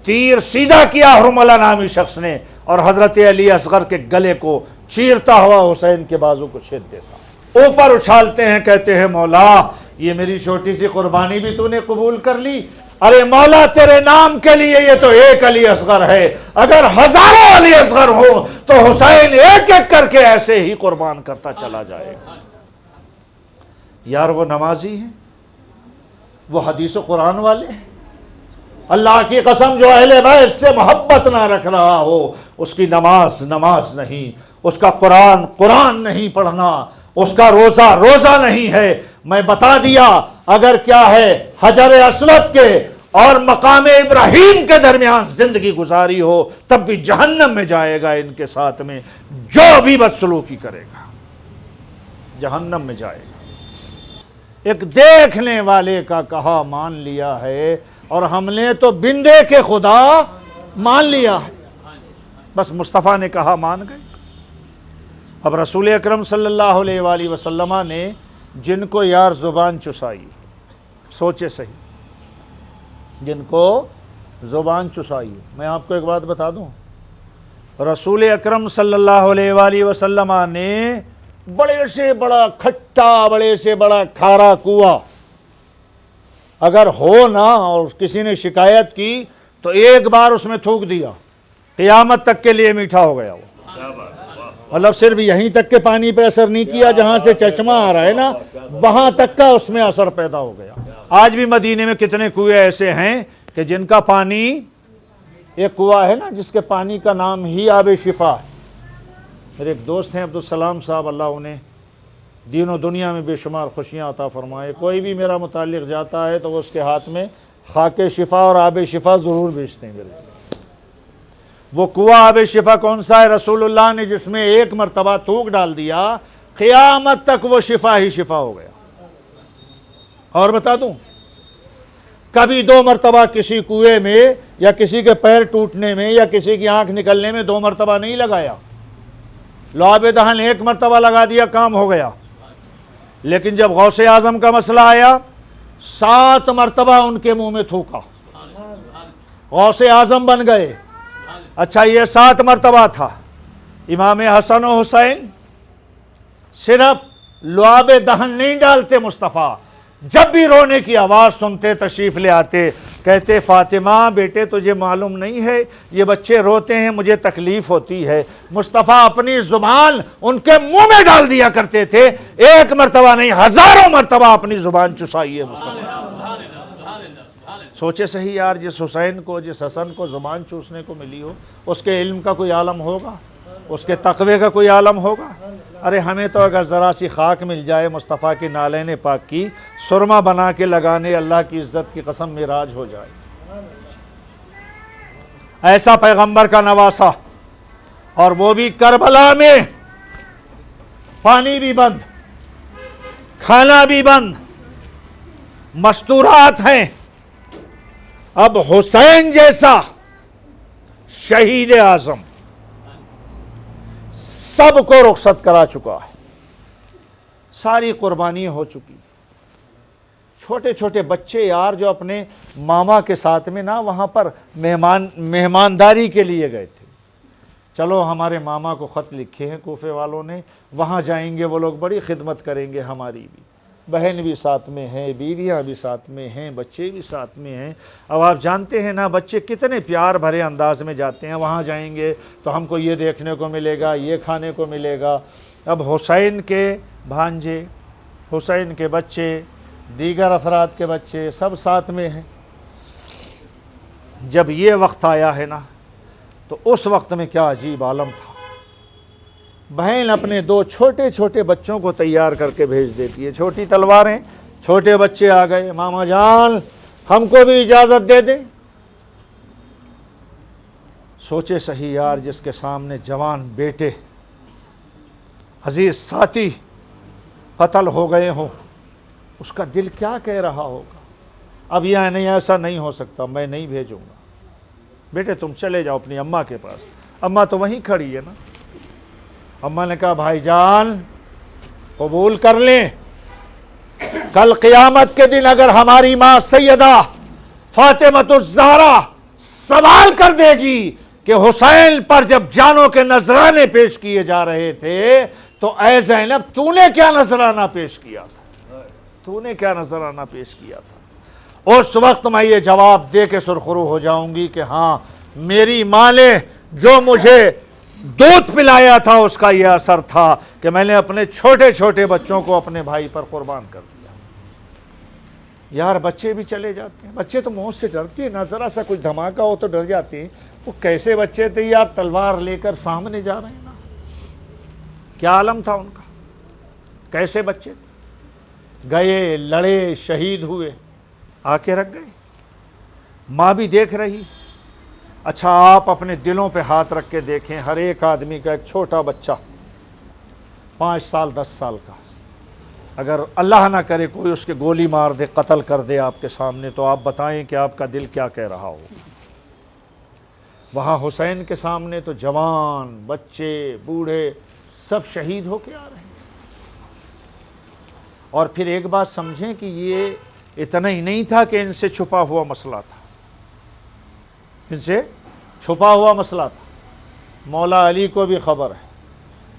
تیر سیدھا کیا حرملہ نامی شخص نے, اور حضرت علی اصغر کے گلے کو چیرتا ہوا حسین کے بازو کو چھید دیتا. اوپر اچھالتے ہیں, کہتے ہیں مولا یہ میری چھوٹی سی قربانی بھی تو نے قبول کر لی, ارے مولا تیرے نام کے لیے یہ تو ایک علی اصغر ہے، اگر ہزاروں علی اصغر ہو تو حسین ایک ایک کر کے ایسے ہی قربان کرتا چلا جائے گا۔ یار وہ نمازی ہیں، وہ حدیث و قرآن والے ہیں، اللہ کی قسم جو اہل بیت سے محبت نہ رکھ رہا ہو اس کی نماز نماز نہیں، اس کا قرآن قرآن نہیں پڑھنا، اس کا روزہ روزہ نہیں ہے۔ میں بتا دیا اگر کیا ہے حجر اسود کے اور مقام ابراہیم کے درمیان زندگی گزاری ہو تب بھی جہنم میں جائے گا، ان کے ساتھ میں جو بھی بدسلوکی کرے گا جہنم میں جائے گا۔ ایک دیکھنے والے کا کہا مان لیا ہے اور ہم نے تو بن دیکھے خدا مان لیا ہے، بس مصطفیٰ نے کہا مان گئے۔ اب رسول اکرم صلی اللہ علیہ وآلہ وسلم نے جن کو یار زبان چسائی، سوچے صحیح، جن کو زبان چسائی، میں آپ کو ایک بات بتا دوں، رسول اکرم صلی اللہ علیہ وآلہ وسلم نے بڑے سے بڑا کھٹا بڑے سے بڑا کھارا کنواں اگر ہو نا اور کسی نے شکایت کی تو ایک بار اس میں تھوک دیا قیامت تک کے لیے میٹھا ہو گیا وہ، مطلب صرف یہیں تک کے پانی پہ اثر نہیں کیا، جہاں سے چشمہ آ رہا ہے نا وہاں تک کا اس میں اثر پیدا ہو گیا۔ آج بھی مدینے میں کتنے کنویں ایسے ہیں کہ جن کا پانی، ایک کنواں ہے نا جس کے پانی کا نام ہی آب شفا ہے، میرے ایک دوست ہیں عبدالسلام صاحب، اللہ انہیں دین و دنیا میں بے شمار خوشیاں عطا فرمائے، کوئی بھی میرا متعلق جاتا ہے تو وہ اس کے ہاتھ میں خاک شفا اور آب شفا ضرور بیچتے ہیں میرے لیے۔ وہ کنواں آب شفا کون سا ہے؟ رسول اللہ نے جس میں ایک مرتبہ تھوک ڈال دیا قیامت تک وہ شفا ہی شفا ہو گیا۔ اور بتا دوں کبھی 2 مرتبہ کسی کنویں میں یا کسی کے پیر ٹوٹنے میں یا کسی کی آنکھ نکلنے میں 2 مرتبہ نہیں لگایا، لعاب دہن 1 مرتبہ لگا دیا کام ہو گیا۔ لیکن جب غوث اعظم کا مسئلہ آیا 7 مرتبہ ان کے منہ میں تھوکا، غوث اعظم بن گئے۔ اچھا یہ 7 مرتبہ تھا، امام حسن و حسین صرف لعاب دہن نہیں ڈالتے مصطفیٰ، جب بھی رونے کی آواز سنتے تشریف لے آتے، کہتے فاطمہ بیٹے تجھے معلوم نہیں ہے یہ بچے روتے ہیں مجھے تکلیف ہوتی ہے۔ مصطفیٰ اپنی زبان ان کے منہ میں ڈال دیا کرتے تھے، 1 مرتبہ نہیں ہزاروں مرتبہ اپنی زبان چسائی ہے مصطفیٰ۔ سوچے صحیح یار، جس حسین کو جس حسن کو زبان چوسنے کو ملی ہو اس کے علم کا کوئی عالم ہوگا، اس کے تقوی کا کوئی عالم ہوگا؟ ارے ہمیں تو اگر ذرا سی خاک مل جائے مصطفیٰ کی نالین پاک کی سرما بنا کے لگانے، اللہ کی عزت کی قسم معراج ہو جائے۔ ایسا پیغمبر کا نواسا، اور وہ بھی کربلا میں پانی بھی بند، کھانا بھی بند، مستورات ہیں۔ اب حسین جیسا شہید اعظم سب کو رخصت کرا چکا ہے، ساری قربانی ہو چکی۔ چھوٹے چھوٹے بچے یار جو اپنے ماما کے ساتھ میں نا وہاں پر مہمانداری کے لیے گئے تھے، چلو ہمارے ماما کو خط لکھے ہیں کوفے والوں نے، وہاں جائیں گے وہ لوگ بڑی خدمت کریں گے ہماری بھی، بہن بھی ساتھ میں ہیں، بیویاں بھی ساتھ میں ہیں، بچے بھی ساتھ میں ہیں۔ اب آپ جانتے ہیں نا بچے کتنے پیار بھرے انداز میں جاتے ہیں، وہاں جائیں گے تو ہم کو یہ دیکھنے کو ملے گا، یہ کھانے کو ملے گا۔ اب حسین کے بھانجے، حسین کے بچے، دیگر افراد کے بچے سب ساتھ میں ہیں۔ جب یہ وقت آیا ہے نا تو اس وقت میں کیا عجیب عالم تھا، بہن اپنے 2 چھوٹے چھوٹے بچوں کو تیار کر کے بھیج دیتی ہے، چھوٹی تلواریں، چھوٹے بچے آ گئے، ماما جان ہم کو بھی اجازت دے دیں۔ سوچے صحیح یار، جس کے سامنے جوان بیٹے عزیز ساتھی قتل ہو گئے ہوں، اس کا دل کیا کہہ رہا ہوگا؟ اب یہ نہیں، ایسا نہیں ہو سکتا، میں نہیں بھیجوں گا، بیٹے تم چلے جاؤ اپنی اماں کے پاس۔ اماں تو وہیں کھڑی ہے نا۔ اماں نے کہا بھائی جان قبول کر لیں، کل قیامت کے دن اگر ہماری ماں سیدہ فاطمۃ الزہرا سوال کر دے گی کہ حسین پر جب جانوں کے نذرانے پیش کیے جا رہے تھے تو اے زینب تو نے کیا نذرانہ پیش کیا تھا، تو نے کیا نذرانہ پیش کیا تھا؟ اس وقت میں یہ جواب دے کے سرخرو ہو جاؤں گی کہ ہاں میری ماں نے جو مجھے دودھ پلایا تھا اس کا یہ اثر تھا کہ میں نے اپنے چھوٹے چھوٹے بچوں کو اپنے بھائی پر قربان کر دیا۔ یار بچے بھی چلے جاتے ہیں، بچے تو موت سے ڈرتے ہیں نا، ذرا سا کوئی دھماکہ ہو تو ڈر جاتے ہیں۔ وہ کیسے بچے تھے یار، تلوار لے کر سامنے جا رہے ہیں نا، کیا عالم تھا ان کا، کیسے بچے تھے، گئے لڑے شہید ہوئے، آ کے رکھ گئے۔ ماں بھی دیکھ رہی۔ اچھا آپ اپنے دلوں پہ ہاتھ رکھ کے دیکھیں، ہر ایک آدمی کا ایک چھوٹا بچہ 5 سال 10 سال کا، اگر اللہ نہ کرے کوئی اس کے گولی مار دے، قتل کر دے آپ کے سامنے، تو آپ بتائیں کہ آپ کا دل کیا کہہ رہا ہو۔ وہاں حسین کے سامنے تو جوان بچے بوڑھے سب شہید ہو کے آ رہے ہیں۔ اور پھر ایک بات سمجھیں کہ یہ اتنا ہی نہیں تھا کہ ان سے چھپا ہوا مسئلہ تھا، ان سے چھپا ہوا مسئلہ تھا۔ مولا علی کو بھی خبر ہے،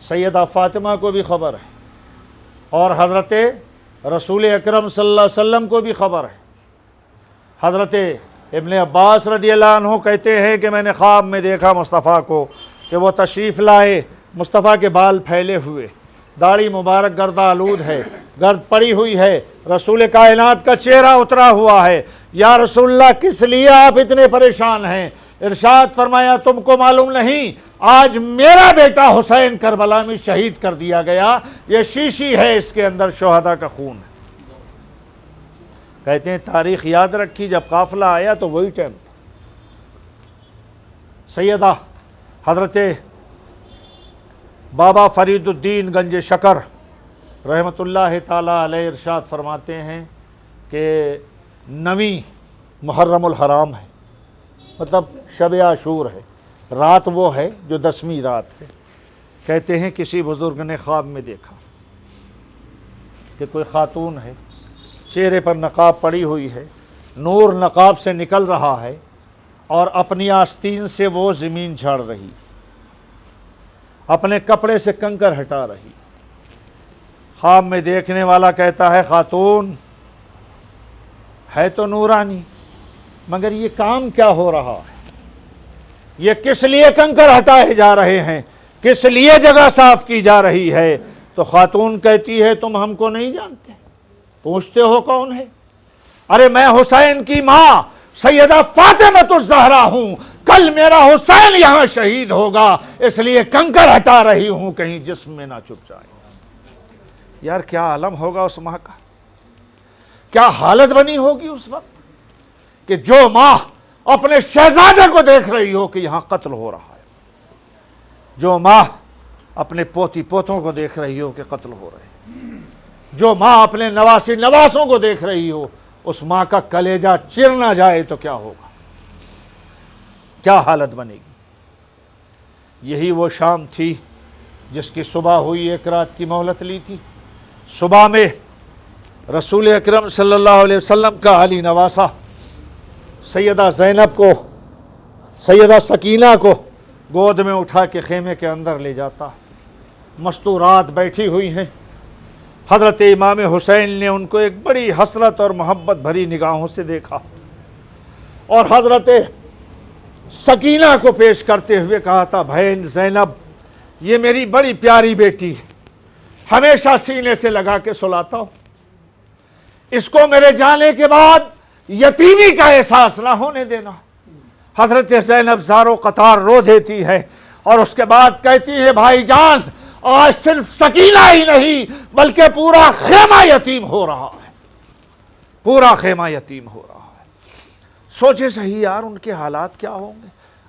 سیدہ فاطمہ کو بھی خبر ہے، اور حضرت رسول اکرم صلی اللہ علیہ وسلم کو بھی خبر ہے۔ حضرت ابن عباس رضی اللہ عنہ کہتے ہیں کہ میں نے خواب میں دیکھا مصطفیٰ کو کہ وہ تشریف لائے، مصطفیٰ کے بال پھیلے ہوئے، داڑھی مبارک گرد آلود ہے، گرد پڑی ہوئی ہے، رسول کائنات کا چہرہ اترا ہوا ہے۔ یا رسول اللہ کس لیے آپ اتنے پریشان ہیں؟ ارشاد فرمایا تم کو معلوم نہیں، آج میرا بیٹا حسین کربلا میں شہید کر دیا گیا، یہ شیشی ہے، اس کے اندر شہداء کا خون ہے۔ کہتے ہیں تاریخ یاد رکھی، جب قافلہ آیا تو وہی ٹائم تھا۔ سیدہ حضرت بابا فرید الدین گنج شکر رحمۃ اللہ تعالی علیہ ارشاد فرماتے ہیں کہ 9 محرم الحرام ہے، مطلب شب عاشور ہے، رات وہ ہے جو 10ویں رات ہے۔ کہتے ہیں کسی بزرگ نے خواب میں دیکھا کہ کوئی خاتون ہے، چہرے پر نقاب پڑی ہوئی ہے، نور نقاب سے نکل رہا ہے، اور اپنی آستین سے وہ زمین جھاڑ رہی، اپنے کپڑے سے کنکر ہٹا رہی۔ خواب میں دیکھنے والا کہتا ہے خاتون ہے تو نورانی، مگر یہ کام کیا ہو رہا ہے، یہ کس لیے کنکر ہٹائے جا رہے ہیں، کس لیے جگہ صاف کی جا رہی ہے؟ تو خاتون کہتی ہے تم ہم کو نہیں جانتے، پوچھتے ہو کون ہے؟ ارے میں حسین کی ماں سیدہ فاطمہ الزہرا ہوں، کل میرا حسین یہاں شہید ہوگا، اس لیے کنکر ہٹا رہی ہوں کہیں جسم میں نہ چپ جائے۔ یار کیا عالم ہوگا اس ماں کا، کیا حالت بنی ہوگی اس وقت کہ جو ماں اپنے شہزادے کو دیکھ رہی ہو کہ یہاں قتل ہو رہا ہے، جو ماں اپنے پوتی پوتوں کو دیکھ رہی ہو کہ قتل ہو رہے ہیں، جو ماں اپنے نواسی نواسوں کو دیکھ رہی ہو، اس ماں کا کلیجہ چر نہ جائے تو کیا ہوگا، کیا حالت بنے گی۔ یہی وہ شام تھی جس کی صبح ہوئی، ایک رات کی مہلت لی تھی۔ صبح میں رسول اکرم صلی اللہ علیہ وسلم کا علی نواسہ سیدہ زینب کو، سیدہ سکینہ کو گود میں اٹھا کے خیمے کے اندر لے جاتا۔ مستورات بیٹھی ہوئی ہیں، حضرت امام حسین نے ان کو ایک بڑی حسرت اور محبت بھری نگاہوں سے دیکھا، اور حضرت سکینہ کو پیش کرتے ہوئے کہا تھا بہن زینب یہ میری بڑی پیاری بیٹی ہے، ہمیشہ سینے سے لگا کے سلاتا ہوں، اس کو میرے جانے کے بعد یتیمی کا احساس نہ ہونے دینا۔ حضرت زینب زارو قطار رو دیتی ہے، اور اس کے بعد کہتی ہے بھائی جان آج صرف سکینہ ہی نہیں بلکہ پورا خیمہ یتیم ہو رہا ہے، پورا خیمہ یتیم ہو رہا ہے۔ سوچے صحیح یار ان کے حالات کیا ہوں گے۔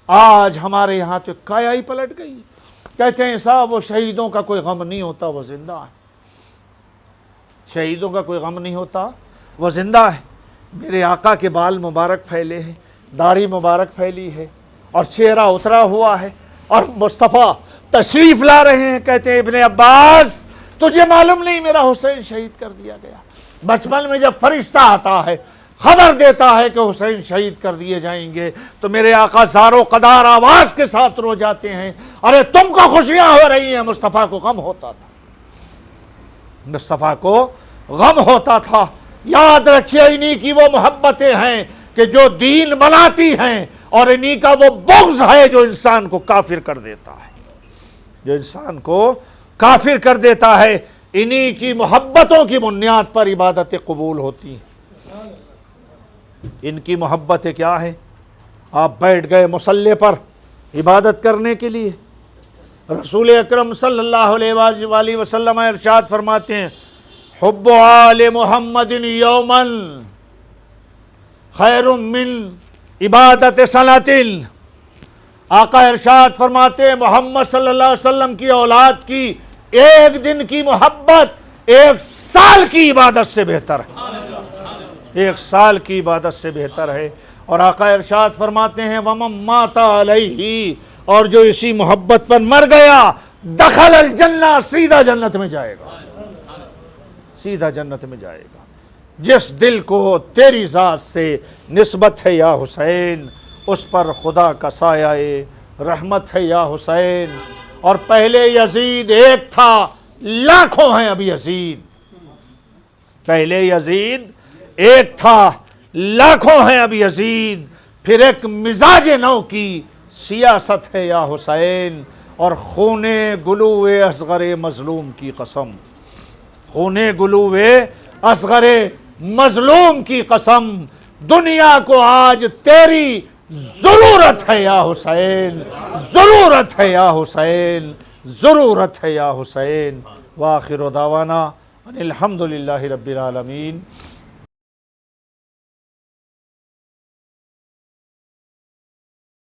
آج ہمارے یہاں تو کایا ہی پلٹ گئی، کہتے ہیں صاحب وہ شہیدوں کا کوئی غم نہیں ہوتا وہ زندہ ہے، شہیدوں کا کوئی غم نہیں ہوتا وہ زندہ ہے۔ میرے آقا کے بال مبارک پھیلے ہیں، داڑھی مبارک پھیلی ہے، اور چہرہ اترا ہوا ہے، اور مصطفیٰ تشریف لا رہے ہیں۔ کہتے ہیں ابن عباس تجھے معلوم نہیں میرا حسین شہید کر دیا گیا؟ بچپن میں جب فرشتہ آتا ہے خبر دیتا ہے کہ حسین شہید کر دیے جائیں گے تو میرے آقا زارو قدار آواز کے ساتھ رو جاتے ہیں، ارے تم کو خوشیاں ہو رہی ہیں، مصطفیٰ کو غم ہوتا تھا، مصطفیٰ کو غم ہوتا تھا یاد رکھیے انہی کی وہ محبتیں ہیں کہ جو دین بناتی ہیں، اور انہی کا وہ بغض ہے جو انسان کو کافر کر دیتا ہے، جو انسان کو کافر کر دیتا ہے۔ انہی کی محبتوں کی بنیاد پر عبادتیں قبول ہوتی ہیں۔ ان کی محبتیں کیا ہیں؟ آپ بیٹھ گئے مصلی پر عبادت کرنے کے لیے، رسول اکرم صلی اللہ علیہ وآلہ وسلم ارشاد فرماتے ہیں حب آل محمد یوما خیر من عبادت سنۃ۔ آقا ارشاد فرماتے ہیں محمد صلی اللہ علیہ وسلم کی اولاد کی ایک دن کی محبت 1 سال کی عبادت سے بہتر ہے، 1 سال کی عبادت سے بہتر ہے۔ اور آقا ارشاد فرماتے ہیں وَمَن مَاتَ عَلَيْهِ، اور جو اسی محبت پر مر گیا دخل الجنہ، سیدھا جنت میں جائے گا، سیدھا جنت میں جائے گا۔ جس دل کو تیری ذات سے نسبت ہے یا حسین، اس پر خدا کا سایہ رحمت ہے یا حسین۔ اور پہلے یزید ایک تھا، لاکھوں ہیں اب یزید۔ پہلے یزید ایک تھا، لاکھوں ہیں اب یزید۔ پھر ایک مزاج نو کی سیاست ہے یا حسین، اور خون گلو اصغر مظلوم کی قسم، خون گلو اصغر مظلوم کی قسم، دنیا کو آج تیری ضرورت ہے یا حسین، ضرورت ہے یا حسین، ضرورت ہے یا حسین۔ وآخر دعوانا ان الحمد للہ رب العالمین۔